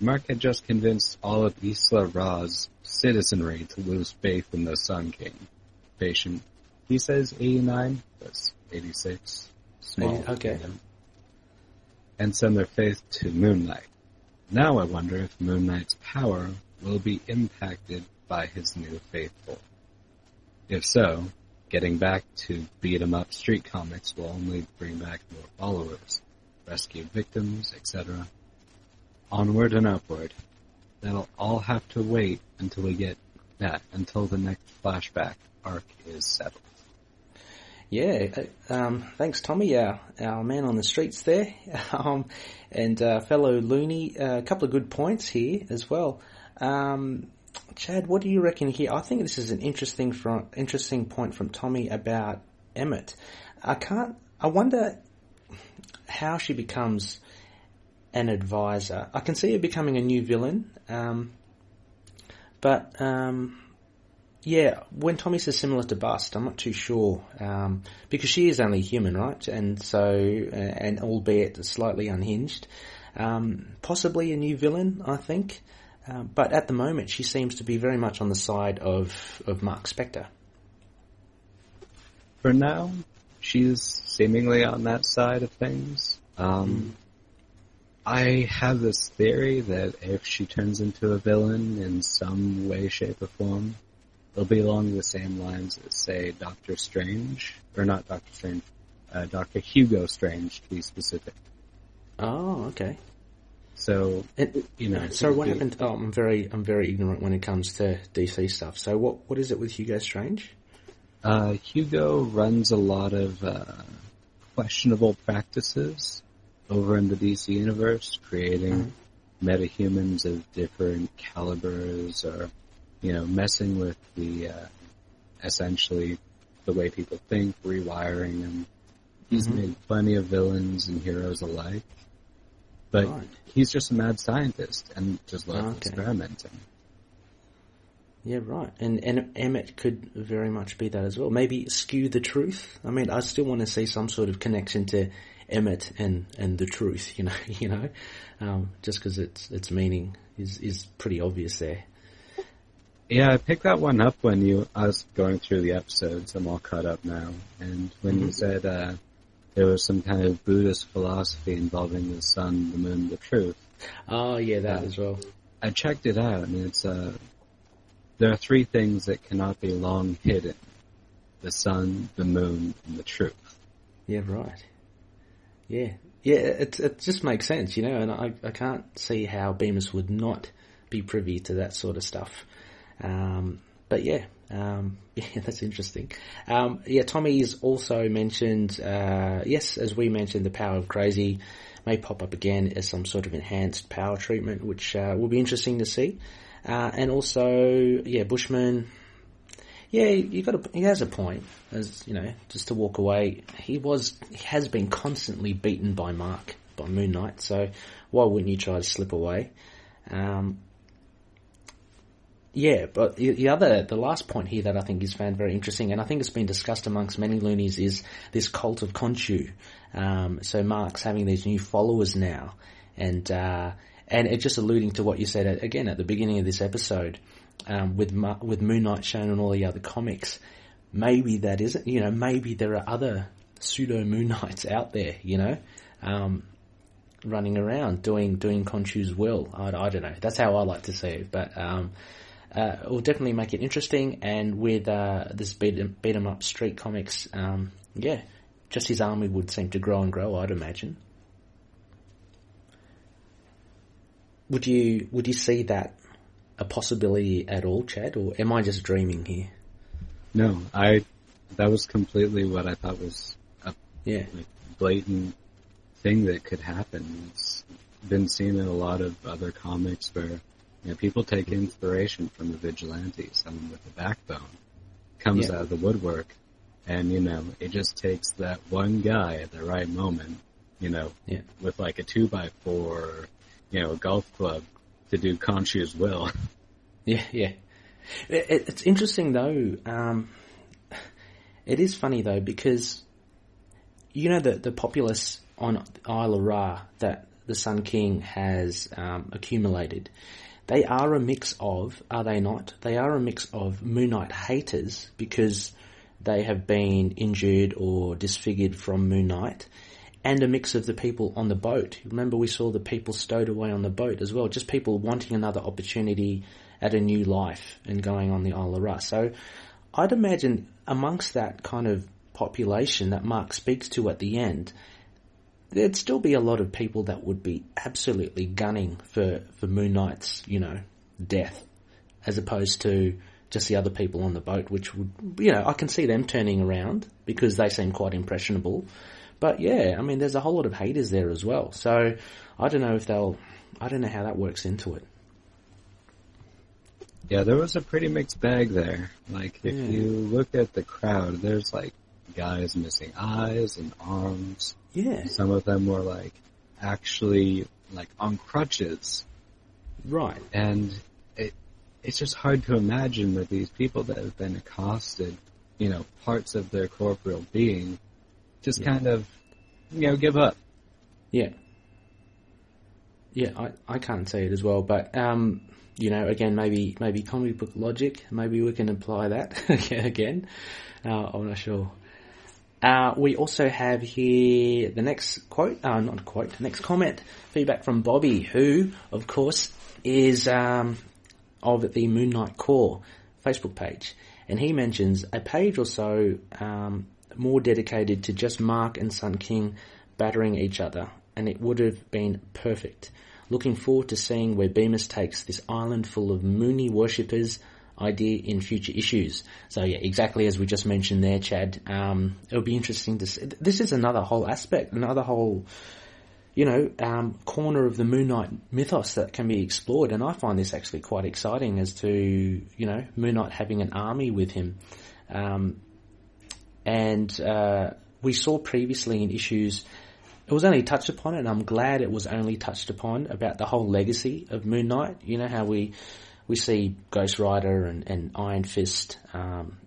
Speaker 3: Mark had just convinced all of Isla Ra's citizenry to lose faith in the Sun King. Patient. He says 89, that's 86. Small.
Speaker 1: Okay.
Speaker 3: And send their faith to Moon Knight. Now I wonder if Moon Knight's power will be impacted by his new faithful. If so, getting back to beat-em-up street comics will only bring back more followers, rescued victims, etc. Onward and upward. That'll all have to wait until we get that, until the next flashback arc is settled.
Speaker 1: Yeah, thanks Tommy, our man on the streets there, and fellow Loony. A couple of good points here as well. Chad, what do you reckon here? I think this is an interesting point from Tommy about Emmett. I wonder how she becomes an advisor. I can see her becoming a new villain, but yeah, when Tommy says similar to Bust, I'm not too sure, because she is only human, right? And so, and albeit slightly unhinged, possibly a new villain, I think. But at the moment, she seems to be very much on the side of Mark Spector.
Speaker 3: For now, she's seemingly on that side of things. I have this theory that if she turns into a villain in some way, shape, or form, it'll be along the same lines as, say, Doctor Strange, or not Doctor Strange, Dr. Hugo Strange, to be specific.
Speaker 1: Oh, okay.
Speaker 3: So,
Speaker 1: So what happened? Oh, I'm very ignorant when it comes to DC stuff. So what is it with Hugo Strange?
Speaker 3: Hugo runs a lot of questionable practices over in the DC universe, creating metahumans of different calibers, or messing with the essentially the way people think, rewiring them. He's made plenty of villains and heroes alike. But he's just a mad scientist and just loves experimenting.
Speaker 1: Yeah, right. And Emmett could very much be that as well. Maybe skew the truth. I mean, I still want to see some sort of connection to Emmett and the truth, just because its meaning is pretty obvious there.
Speaker 3: Yeah, I picked that one up when I was going through the episodes. I'm all caught up now. And when you said there was some kind of Buddhist philosophy involving the sun, the moon, the truth.
Speaker 1: Oh, yeah, that as well.
Speaker 3: I checked it out, and it's there are three things that cannot be long hidden: the sun, the moon, and the truth.
Speaker 1: Yeah, right. Yeah, it just makes sense, and I can't see how Bemis would not be privy to that sort of stuff. But yeah, that's interesting. Tommy's also mentioned, yes, as we mentioned, the power of crazy may pop up again as some sort of enhanced power treatment, which will be interesting to see. And also, Bushman, he has a point, as just to walk away. He has been constantly beaten by Moon Knight, so why wouldn't you try to slip away? But the last point here that I think is found very interesting, and I think it's been discussed amongst many loonies, is this cult of Khonshu. So Mark's having these new followers now, and it just alluding to what you said again at the beginning of this episode, with Moon Knight shown in all the other comics. Maybe that isn't, maybe there are other pseudo Moon Knights out there, running around doing Khonshu's will. I don't know. That's how I like to see it, but it will definitely make it interesting. And with this beat 'em up street comics, just his army would seem to grow and grow, I'd imagine. Would you see that a possibility at all, Chad, or am I just dreaming here?
Speaker 3: No, that was completely what I thought was a blatant thing that could happen. It's been seen in a lot of other comics where people take inspiration from the vigilantes. Someone with a backbone comes out of the woodwork, and it just takes that one guy at the right moment, with like a 2x4, a golf club, to do Khonshu's will.
Speaker 1: Yeah. It's interesting though. It is funny though, because the populace on Isle of Ra that the Sun King has accumulated, they are a mix of, are they not? They are a mix of Moon Knight haters because they have been injured or disfigured from Moon Knight, and a mix of the people on the boat. Remember, we saw the people stowed away on the boat as well, just people wanting another opportunity at a new life and going on the Isle of Ra. So I'd imagine amongst that kind of population that Mark speaks to at the end, there'd still be a lot of people that would be absolutely gunning for Moon Knight's, death, as opposed to just the other people on the boat, which would, I can see them turning around because they seem quite impressionable. But there's a whole lot of haters there as well. So I don't know I don't know how that works into it.
Speaker 3: Yeah, there was a pretty mixed bag there. Like, if you look at the crowd, there's like guys missing eyes and arms.
Speaker 1: Yeah.
Speaker 3: Some of them were actually on crutches.
Speaker 1: Right.
Speaker 3: And it's just hard to imagine that these people that have been accosted, parts of their corporeal being, just kind of, give up.
Speaker 1: Yeah. Yeah, I can't see it as well, but, again, maybe comic book logic, maybe we can apply that again. I'm not sure. We also have here the next quote, next comment, feedback from Bobby, who, of course, is of the Moon Knight Core Facebook page. And he mentions a page or so more dedicated to just Mark and Sun King battering each other, and it would have been perfect. Looking forward to seeing where Bemis takes this island full of Mooney worshippers idea in future issues. So yeah, exactly as we just mentioned there, Chad. It'll be interesting to see. This is another whole aspect, another whole, corner of the Moon Knight mythos that can be explored, and I find this actually quite exciting as to, Moon Knight having an army with him. And we saw previously in issues, it was only touched upon, and I'm glad it was only touched upon, about the whole legacy of Moon Knight. How we see Ghost Rider and Iron Fist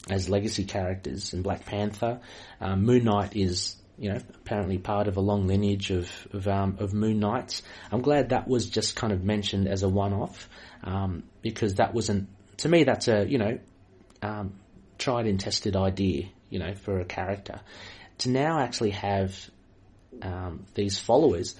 Speaker 1: as legacy characters, and Black Panther. Moon Knight is, apparently part of a long lineage of Moon Knights. I'm glad that was just kind of mentioned as a one-off, because that wasn't, to me, that's a, tried and tested idea, for a character. To now actually have these followers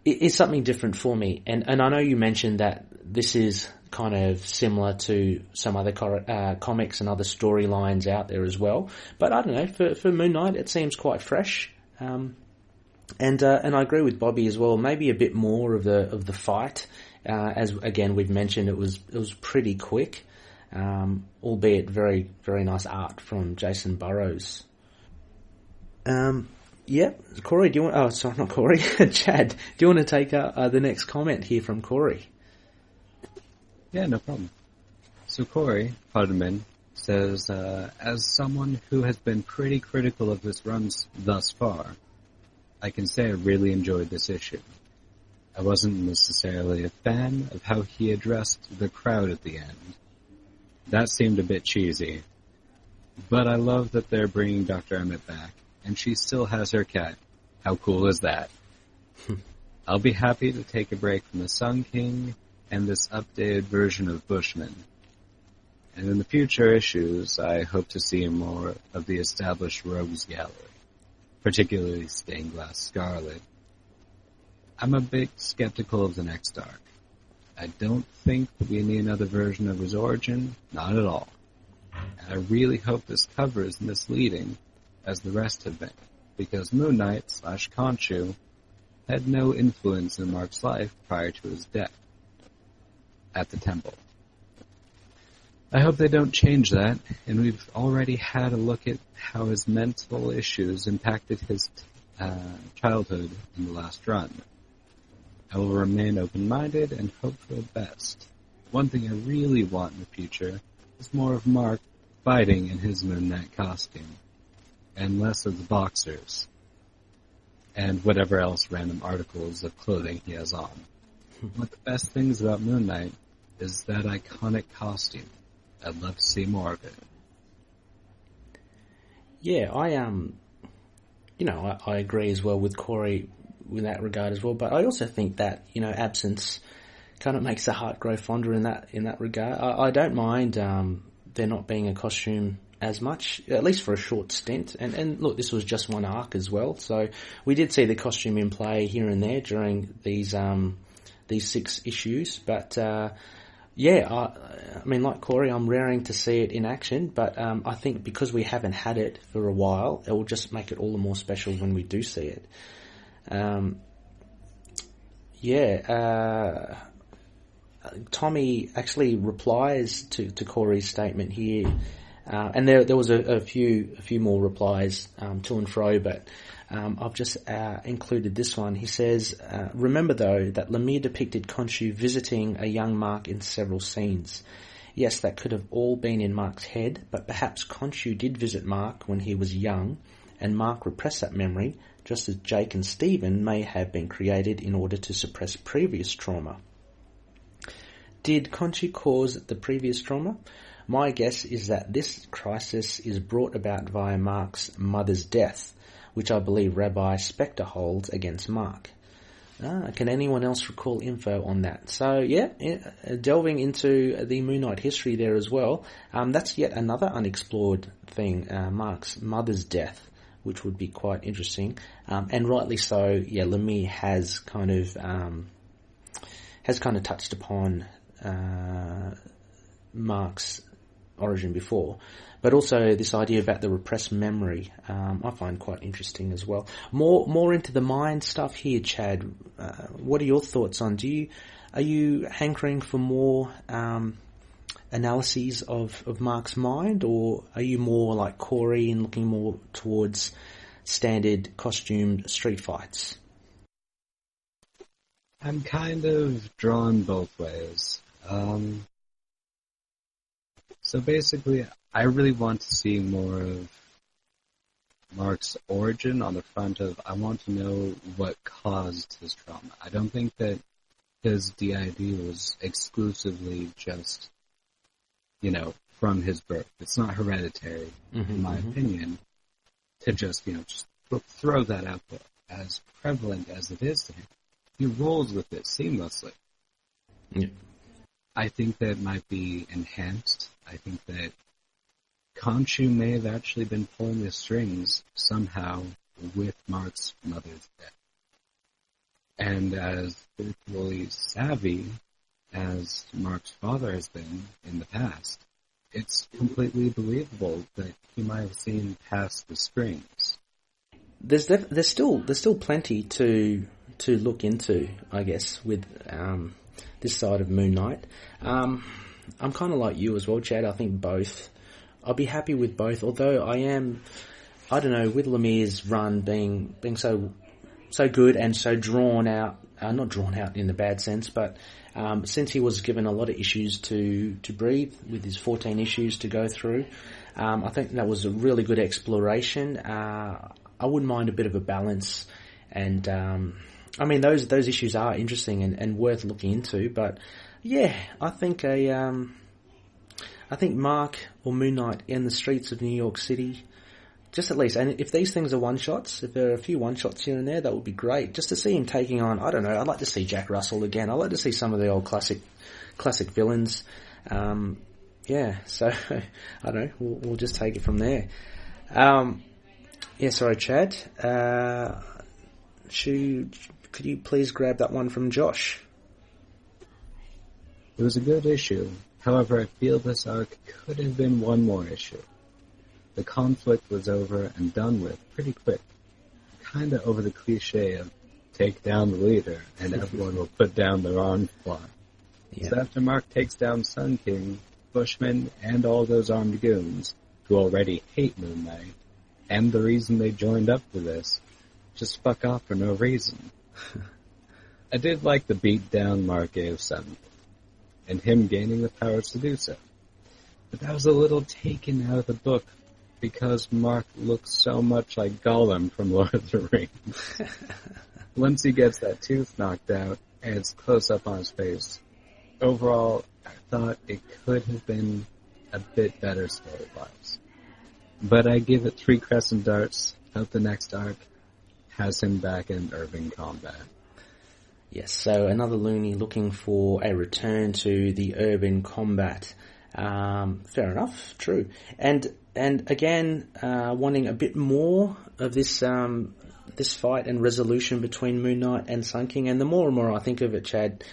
Speaker 1: is something different for me. And I know you mentioned that this is kind of similar to some other comics and other storylines out there as well. But I don't know, for Moon Knight, it seems quite fresh. And I agree with Bobby as well. Maybe a bit more of the fight. As again we've mentioned, it was pretty quick, albeit very, very nice art from Jacen Burrows. Yeah, Corey, do you want? Oh, sorry, not Corey. Chad, do you want to take the next comment here from Corey?
Speaker 3: Yeah, no problem. So Corey Hardeman says, as someone who has been pretty critical of this run thus far, I can say I really enjoyed this issue. I wasn't necessarily a fan of how he addressed the crowd at the end. That seemed a bit cheesy. But I love that they're bringing Dr. Emmett back, and she still has her cat. How cool is that? I'll be happy to take a break from the Sun King and this updated version of Bushman. And in the future issues, I hope to see more of the established rogues gallery, particularly Stained Glass Scarlet. I'm a bit skeptical of the next arc. I don't think we need another version of his origin, not at all. And I really hope this cover is misleading, as the rest have been, because Moon Knight / Khonshu had no influence in Mark's life prior to his death at the temple. I hope they don't change that, and we've already had a look at how his mental issues impacted his childhood in the last run. I will remain open-minded and hope for the best. One thing I really want in the future is more of Mark fighting in his Moon Knight costume, and less of the boxers, and whatever else random articles of clothing he has on. One of the best things about Moon Knight is that iconic costume. I'd love to see more of it.
Speaker 1: Yeah, I agree as well with Corey in that regard as well. But I also think that, absence kind of makes the heart grow fonder in that regard. I don't mind there not being a costume as much, at least for a short stint. And look, this was just one arc as well, so we did see the costume in play here and there during these 6 issues. But I mean, like Corey, I'm raring to see it in action. But I think because we haven't had it for a while, it will just make it all the more special when we do see it. Tommy actually replies to Corey's statement here, and there was a few more replies to and fro, but I've just included this one. He says, remember though that Lemire depicted Khonshu visiting a young Mark in several scenes. Yes, that could have all been in Mark's head, but perhaps Khonshu did visit Mark when he was young, and Mark repressed that memory, just as Jake and Stephen may have been created in order to suppress previous trauma. Did Khonshu cause the previous trauma? My guess is that this crisis is brought about via Mark's mother's death, which I believe Rabbi Spector holds against Mark. Can anyone else recall info on that? So, delving into the Moon Knight history there as well, that's yet another unexplored thing, Mark's mother's death, which would be quite interesting. And rightly so, Lemire has kind of touched upon Mark's origin before, but also this idea about the repressed memory, I find quite interesting as well. More into the mind stuff here, Chad. What are your thoughts on? Are you hankering for more analyses of Mark's mind, or are you more like Corey and looking more towards standard costumed street fights?
Speaker 3: I'm kind of drawn both ways. So basically, I really want to see more of Mark's origin on the front of, I want to know what caused his trauma. I don't think that his DID was exclusively just, from his birth. It's not hereditary, in my opinion, to just throw that out there. As prevalent as it is to him, he rolls with it seamlessly.
Speaker 1: Yeah.
Speaker 3: I think that might be enhanced. I think that Khonshu may have actually been pulling the strings somehow with Mark's mother's death. And as spiritually savvy as Mark's father has been in the past, it's completely believable that he might have seen past the strings.
Speaker 1: There's still plenty to look into, I guess, with this side of Moon Knight. I'm kind of like you as well, Chad. I think both. I'll be happy with both, although I don't know, with Lemire's run being so good and so drawn out, not drawn out in a bad sense, but since he was given a lot of issues to breathe, with his 14 issues to go through, I think that was a really good exploration. I wouldn't mind a bit of a balance, and I mean those issues are interesting and worth looking into. But yeah, I think Mark or Moon Knight in the streets of New York City, just at least, and if these things are one-shots, if there are a few one-shots here and there, that would be great. Just to see him taking on, I don't know, I'd like to see Jack Russell again. I'd like to see some of the old classic villains. Yeah, so, I don't know, we'll just take it from there. Yeah, sorry, Chad. Could you please grab that one from Josh?
Speaker 3: It was a good issue. However, I feel this arc could have been one more issue. The conflict was over and done with pretty quick. Kinda over the cliche of take down the leader and everyone will put down their armed plot. Yeah. So after Mark takes down Sun King, Bushman, and all those armed goons, who already hate Moon Knight, and the reason they joined up for this, just fuck off for no reason. I did like the beatdown Mark gave Sun, and him gaining the powers to do so. But that was a little taken out of the book, because Mark looks so much like Gollum from Lord of the Rings. Once he gets that tooth knocked out, and it's close up on his face, overall, I thought it could have been a bit better story-wise. But I give it 3 crescent darts. Hope the next arc has him back in urban combat.
Speaker 1: Yes, so another Looney looking for a return to the urban combat. Fair enough, true. And again, wanting a bit more of this this fight and resolution between Moon Knight and Sun King. And the more and more I think of it, Chad,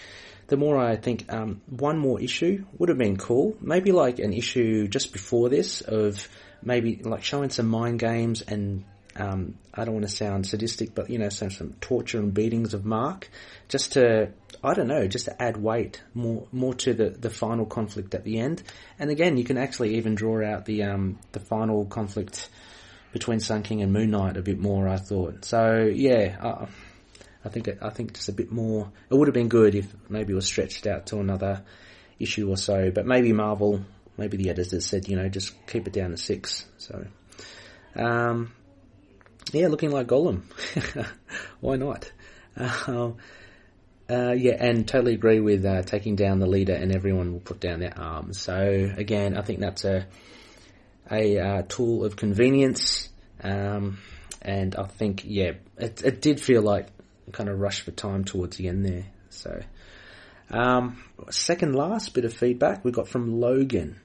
Speaker 1: the more I think one more issue would have been cool. Maybe like an issue just before this of maybe like showing some mind games and I don't want to sound sadistic, but you know, some torture and beatings of Mark, just to, I don't know, just to add weight more to the final conflict at the end. And again, you can actually even draw out the final conflict between Sun King and Moon Knight a bit more, I thought. So yeah, I think just a bit more. It would have been good if maybe it was stretched out to another issue or so, but maybe Marvel, maybe the editors said, you know, just keep it down to 6. So, yeah, looking like Gollum. Why not? Yeah, and totally agree with taking down the leader and everyone will put down their arms. So again, I think that's a tool of convenience. And I think, yeah, it did feel like kind of rush for time towards the end there. So, second last bit of feedback we got from Logan.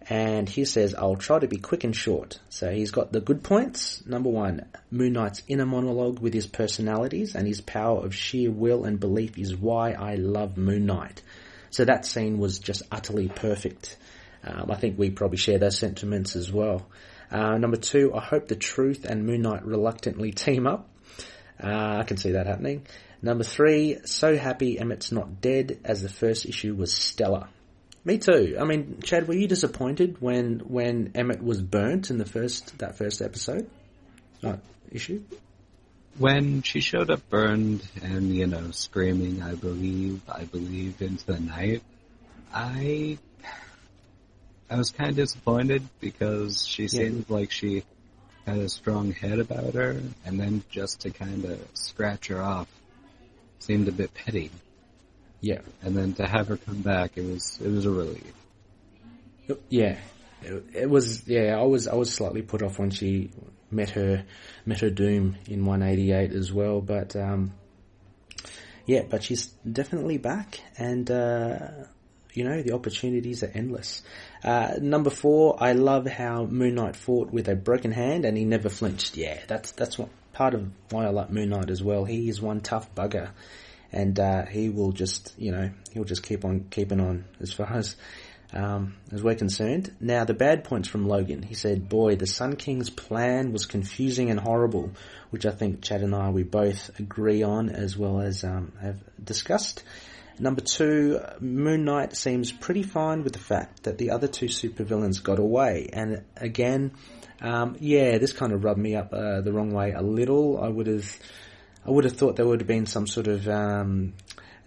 Speaker 1: And he says, I'll try to be quick and short. So he's got the good points. Number 1, Moon Knight's inner monologue with his personalities and his power of sheer will and belief is why I love Moon Knight. So that scene was just utterly perfect. I think we probably share those sentiments as well. Number 2, I hope the Truth and Moon Knight reluctantly team up. I can see that happening. Number 3, so happy Emmett's not dead, as the first issue was stellar. Me too. I mean, Chad, were you disappointed when Emmett was burnt in that first episode? Issue?
Speaker 3: When she showed up burned and, you know, screaming, I believe into the night, I was kind of disappointed because she seemed like she had a strong head about her, and then just to kind of scratch her off seemed a bit petty.
Speaker 1: Yeah. And
Speaker 3: then to have her come back, it was a relief.
Speaker 1: Yeah. It was, yeah, I was slightly put off when she met her doom in 188 as well, but yeah, but she's definitely back, and you know, the opportunities are endless. Number 4, I love how Moon Knight fought with a broken hand and he never flinched. Yeah, that's what part of why I like Moon Knight as well. He is one tough bugger, and he will just, he'll just keep on keeping on as far as we're concerned. Now, the bad points from Logan. He said, boy, the Sun King's plan was confusing and horrible, which I think Chad and we both agree on, as well as have discussed. Number 2, Moon Knight seems pretty fine with the fact that the other 2 supervillains got away. And again, this kind of rubbed me up the wrong way a little. I would have thought there would have been some sort of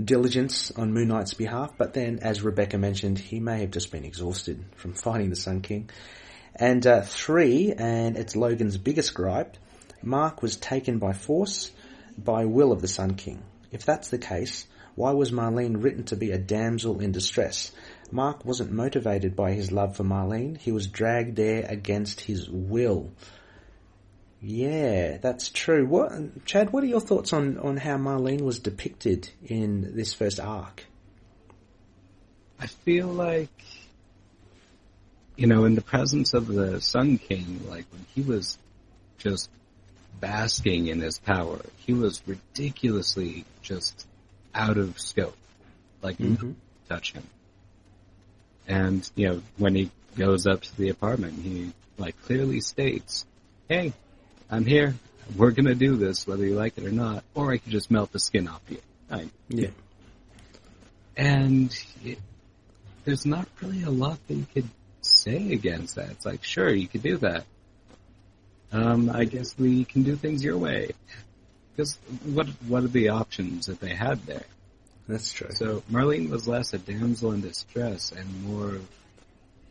Speaker 1: diligence on Moon Knight's behalf, but then, as Rebecca mentioned, he may have just been exhausted from fighting the Sun King. And 3, and it's Logan's biggest gripe, Mark was taken by force, by will of the Sun King. If that's the case, why was Marlene written to be a damsel in distress? Mark wasn't motivated by his love for Marlene, he was dragged there against his will. Yeah, that's true. Chad, what are your thoughts on how Marlene was depicted in this first arc?
Speaker 3: I feel like, in the presence of the Sun King, like when he was just basking in his power, he was ridiculously just out of scope. Like, you couldn't touch him. And, when he goes up to the apartment, he, clearly states, hey, I'm here. We're going to do this, whether you like it or not. Or I could just melt the skin off you.
Speaker 1: Yeah.
Speaker 3: And there's not really a lot that you could say against that. It's like, sure, you could do that. I guess we can do things your way. Because what are the options that they had there?
Speaker 1: That's true.
Speaker 3: So Marlene was less a damsel in distress and more of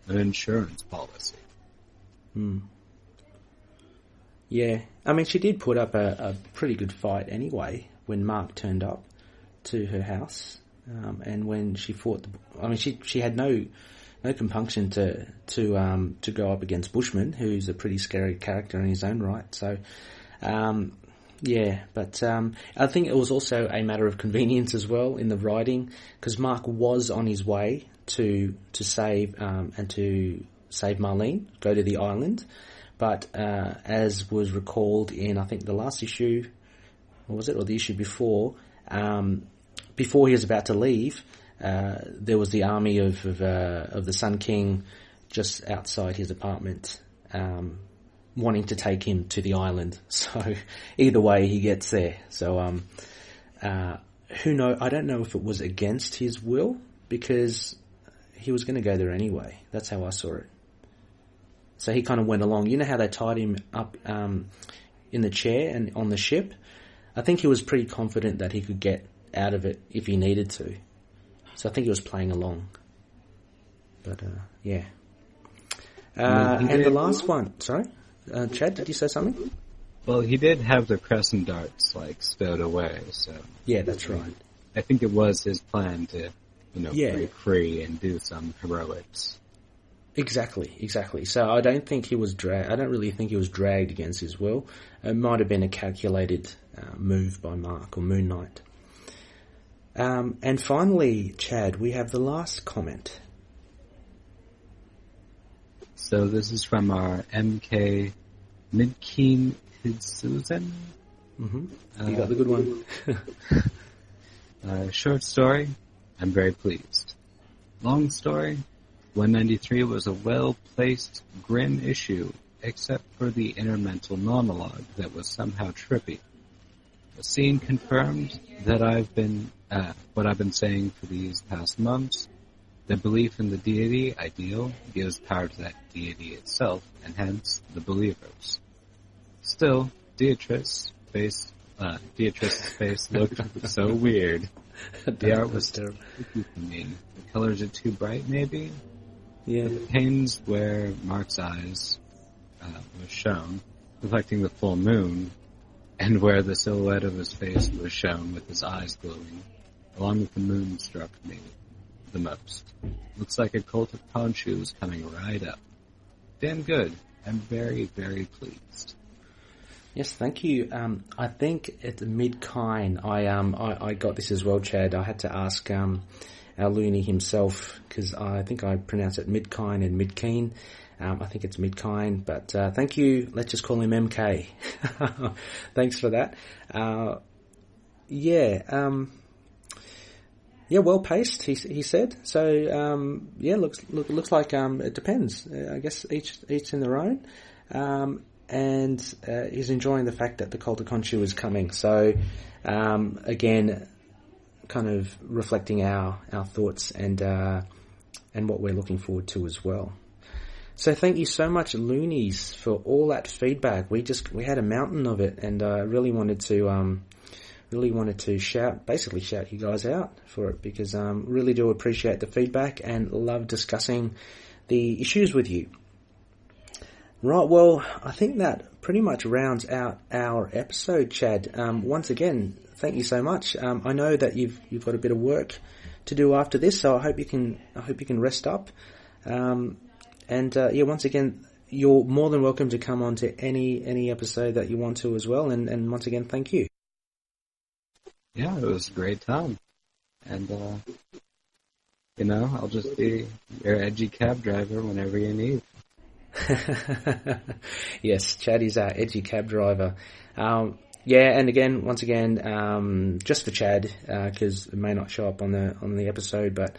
Speaker 3: an insurance policy.
Speaker 1: Yeah, I mean, she did put up a pretty good fight anyway when Mark turned up to her house, and when she fought. She had no compunction to go up against Bushman, who's a pretty scary character in his own right. So, but I think it was also a matter of convenience as well in the writing, because Mark was on his way to save Marlene, go to the island. But as was recalled in, I think, the last issue, or was it, or the issue before he was about to leave, there was the army of the Sun King just outside his apartment, wanting to take him to the island. So either way, he gets there. So who knows? I don't know if it was against his will, because he was going to go there anyway. That's how I saw it. So he kind of went along. You know how they tied him up in the chair and on the ship? I think he was pretty confident that he could get out of it if he needed to. So I think he was playing along. But, yeah. And the last one, sorry? Chad, did you say something?
Speaker 3: Well, he did have the crescent darts, stowed away, so...
Speaker 1: Yeah, that's right.
Speaker 3: I think it was his plan to, break free and do some heroics.
Speaker 1: Exactly. So I don't think he was I don't really think he was dragged against his will. It might have been a calculated move by Mark or Moon Knight. And finally, Chad, we have the last comment.
Speaker 3: So this is from our MK Midkeen Hidsuzen.
Speaker 1: You got the good one.
Speaker 3: Short story, I'm very pleased. Long story, 193 was a well-placed, grim issue, except for the intermental monologue that was somehow trippy. The scene confirmed that what I've been saying for these past months. The belief in the deity ideal gives power to that deity itself, and hence the believers. Still, Beatrice's face looked so weird. The art was terrible to me. The colors are too bright, maybe?
Speaker 1: Yeah.
Speaker 3: The panes where Mark's eyes was shown, reflecting the full moon, and where the silhouette of his face was shown with his eyes glowing, along with the moon, struck me the most. Looks like a cult of Khonshu is coming right up. Damn good. I'm very, very pleased.
Speaker 1: Yes, thank you. I think at the Midkine, I got this as well, Chad. I had to ask our Loony himself, because I think I pronounced it Midkine and Midkeen. I think it's mid-kind, but thank you. Let's just call him MK. Thanks for that. Well paced. He said. So looks like it depends. I guess each in their own. And he's enjoying the fact that the Cult of Khonshu is coming. So again, kind of reflecting our thoughts and what we're looking forward to as well. So thank you so much, Loonies, for all that feedback. We had a mountain of it, and I really wanted to shout you guys out for it, because really do appreciate the feedback and love discussing the issues with you. Right, well, I think that pretty much rounds out our episode, Chad. Once again, thank you so much. I know that you've got a bit of work to do after this, so I hope you can rest up. Once again, you're more than welcome to come on to any episode that you want to as well. And once again, thank you.
Speaker 3: Yeah, it was a great time. And, I'll just be your edgy cab driver whenever you need.
Speaker 1: Yes, Chad is our edgy cab driver. And again, once again, just for Chad, because it may not show up on the episode, but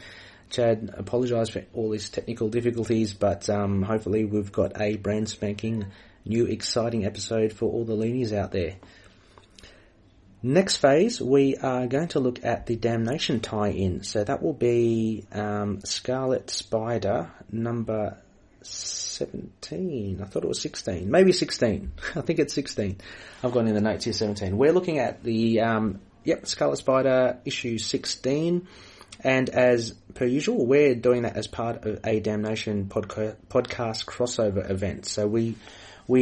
Speaker 1: Chad, apologise for all these technical difficulties, but hopefully we've got a brand spanking new exciting episode for all the loonies out there. Next phase, we are going to look at the Damnation tie-in. So that will be Scarlet Spider number 17. I thought it was 16. Maybe 16. I think it's 16. I've got in the notes here 17. We're looking at the Scarlet Spider issue 16. And as per usual, we're doing that as part of a Damnation podcast crossover event. So we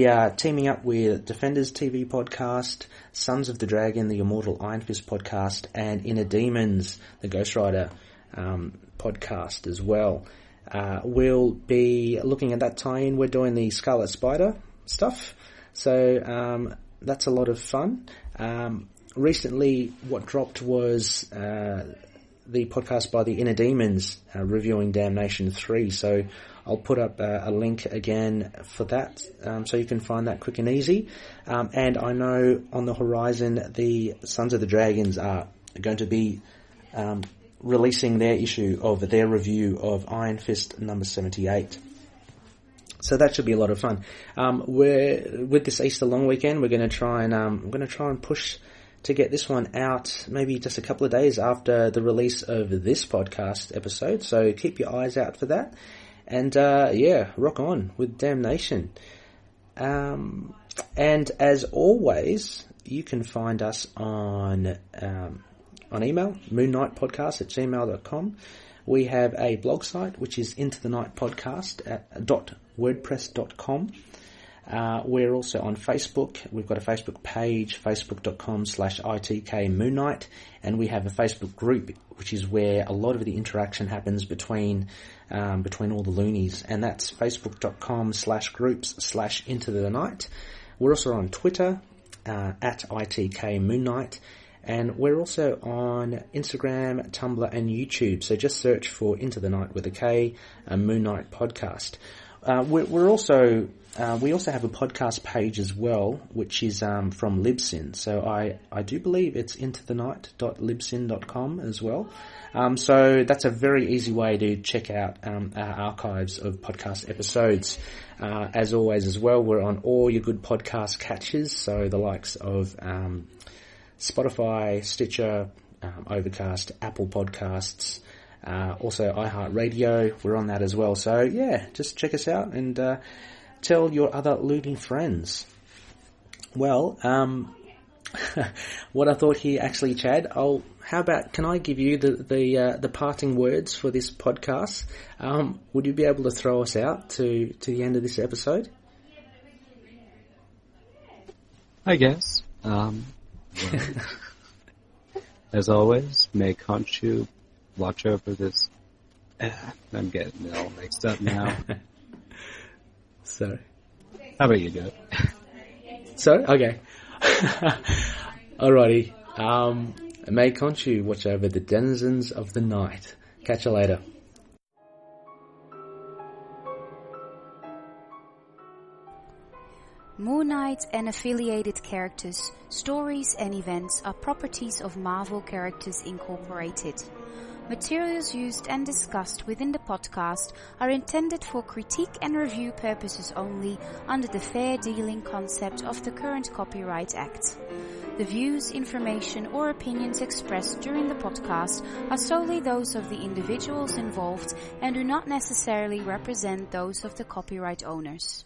Speaker 1: are teaming up with Defenders TV podcast, Sons of the Dragon, the Immortal Iron Fist podcast, and Inner Demons, the Ghost Rider podcast as well. We'll be looking at that tie-in. We're doing the Scarlet Spider stuff, so that's a lot of fun. Recently, what dropped was the podcast by the Inner Demons reviewing Damnation 3, so I'll put up a link again for that, so you can find that quick and easy. And I know on the horizon, the Sons of the Dragons are going to be releasing their issue of their review of Iron Fist number 78. So that should be a lot of fun. With this Easter long weekend, we're going to try and push to get this one out maybe just a couple of days after the release of this podcast episode. So keep your eyes out for that. And rock on with Damnation. And as always, you can find us on email, moonknightpodcast@gmail.com. We have a blog site, which is intothenightpodcast.wordpress.com. We're also on Facebook. We've got a Facebook page, facebook.com/ITK and we have a Facebook group, which is where a lot of the interaction happens between all the loonies, and that's facebook.com/groups/intothenight. We're also on Twitter, at ITK Moon Knight, and we're also on Instagram, Tumblr, and YouTube. So just search for Into the Night with a K, a Moon Knight podcast. We also have a podcast page as well, which is from Libsyn. So I do believe it's intothennight.libsyn.com as well. So that's a very easy way to check out our archives of podcast episodes. As always as well, we're on all your good podcast catchers, so the likes of Spotify, Stitcher, Overcast, Apple Podcasts, also iHeartRadio. We're on that as well. So yeah, just check us out and tell your other loony friends. Well, what I thought here, actually, Chad, how about, can I give you the parting words for this podcast? Would you be able to throw us out to the end of this episode?
Speaker 3: I guess. As always, may Khonshu watch over this. I'm getting it all mixed up now.
Speaker 1: Sorry.
Speaker 3: How about you do it?
Speaker 1: Sorry? Okay. Alrighty. May Khonshu watch over the denizens of the night. Catch you later.
Speaker 4: Moon Knight and affiliated characters, stories and events are properties of Marvel Characters Incorporated. Materials used and discussed within the podcast are intended for critique and review purposes only under the fair dealing concept of the current Copyright Act. The views, information or opinions expressed during the podcast are solely those of the individuals involved and do not necessarily represent those of the copyright owners.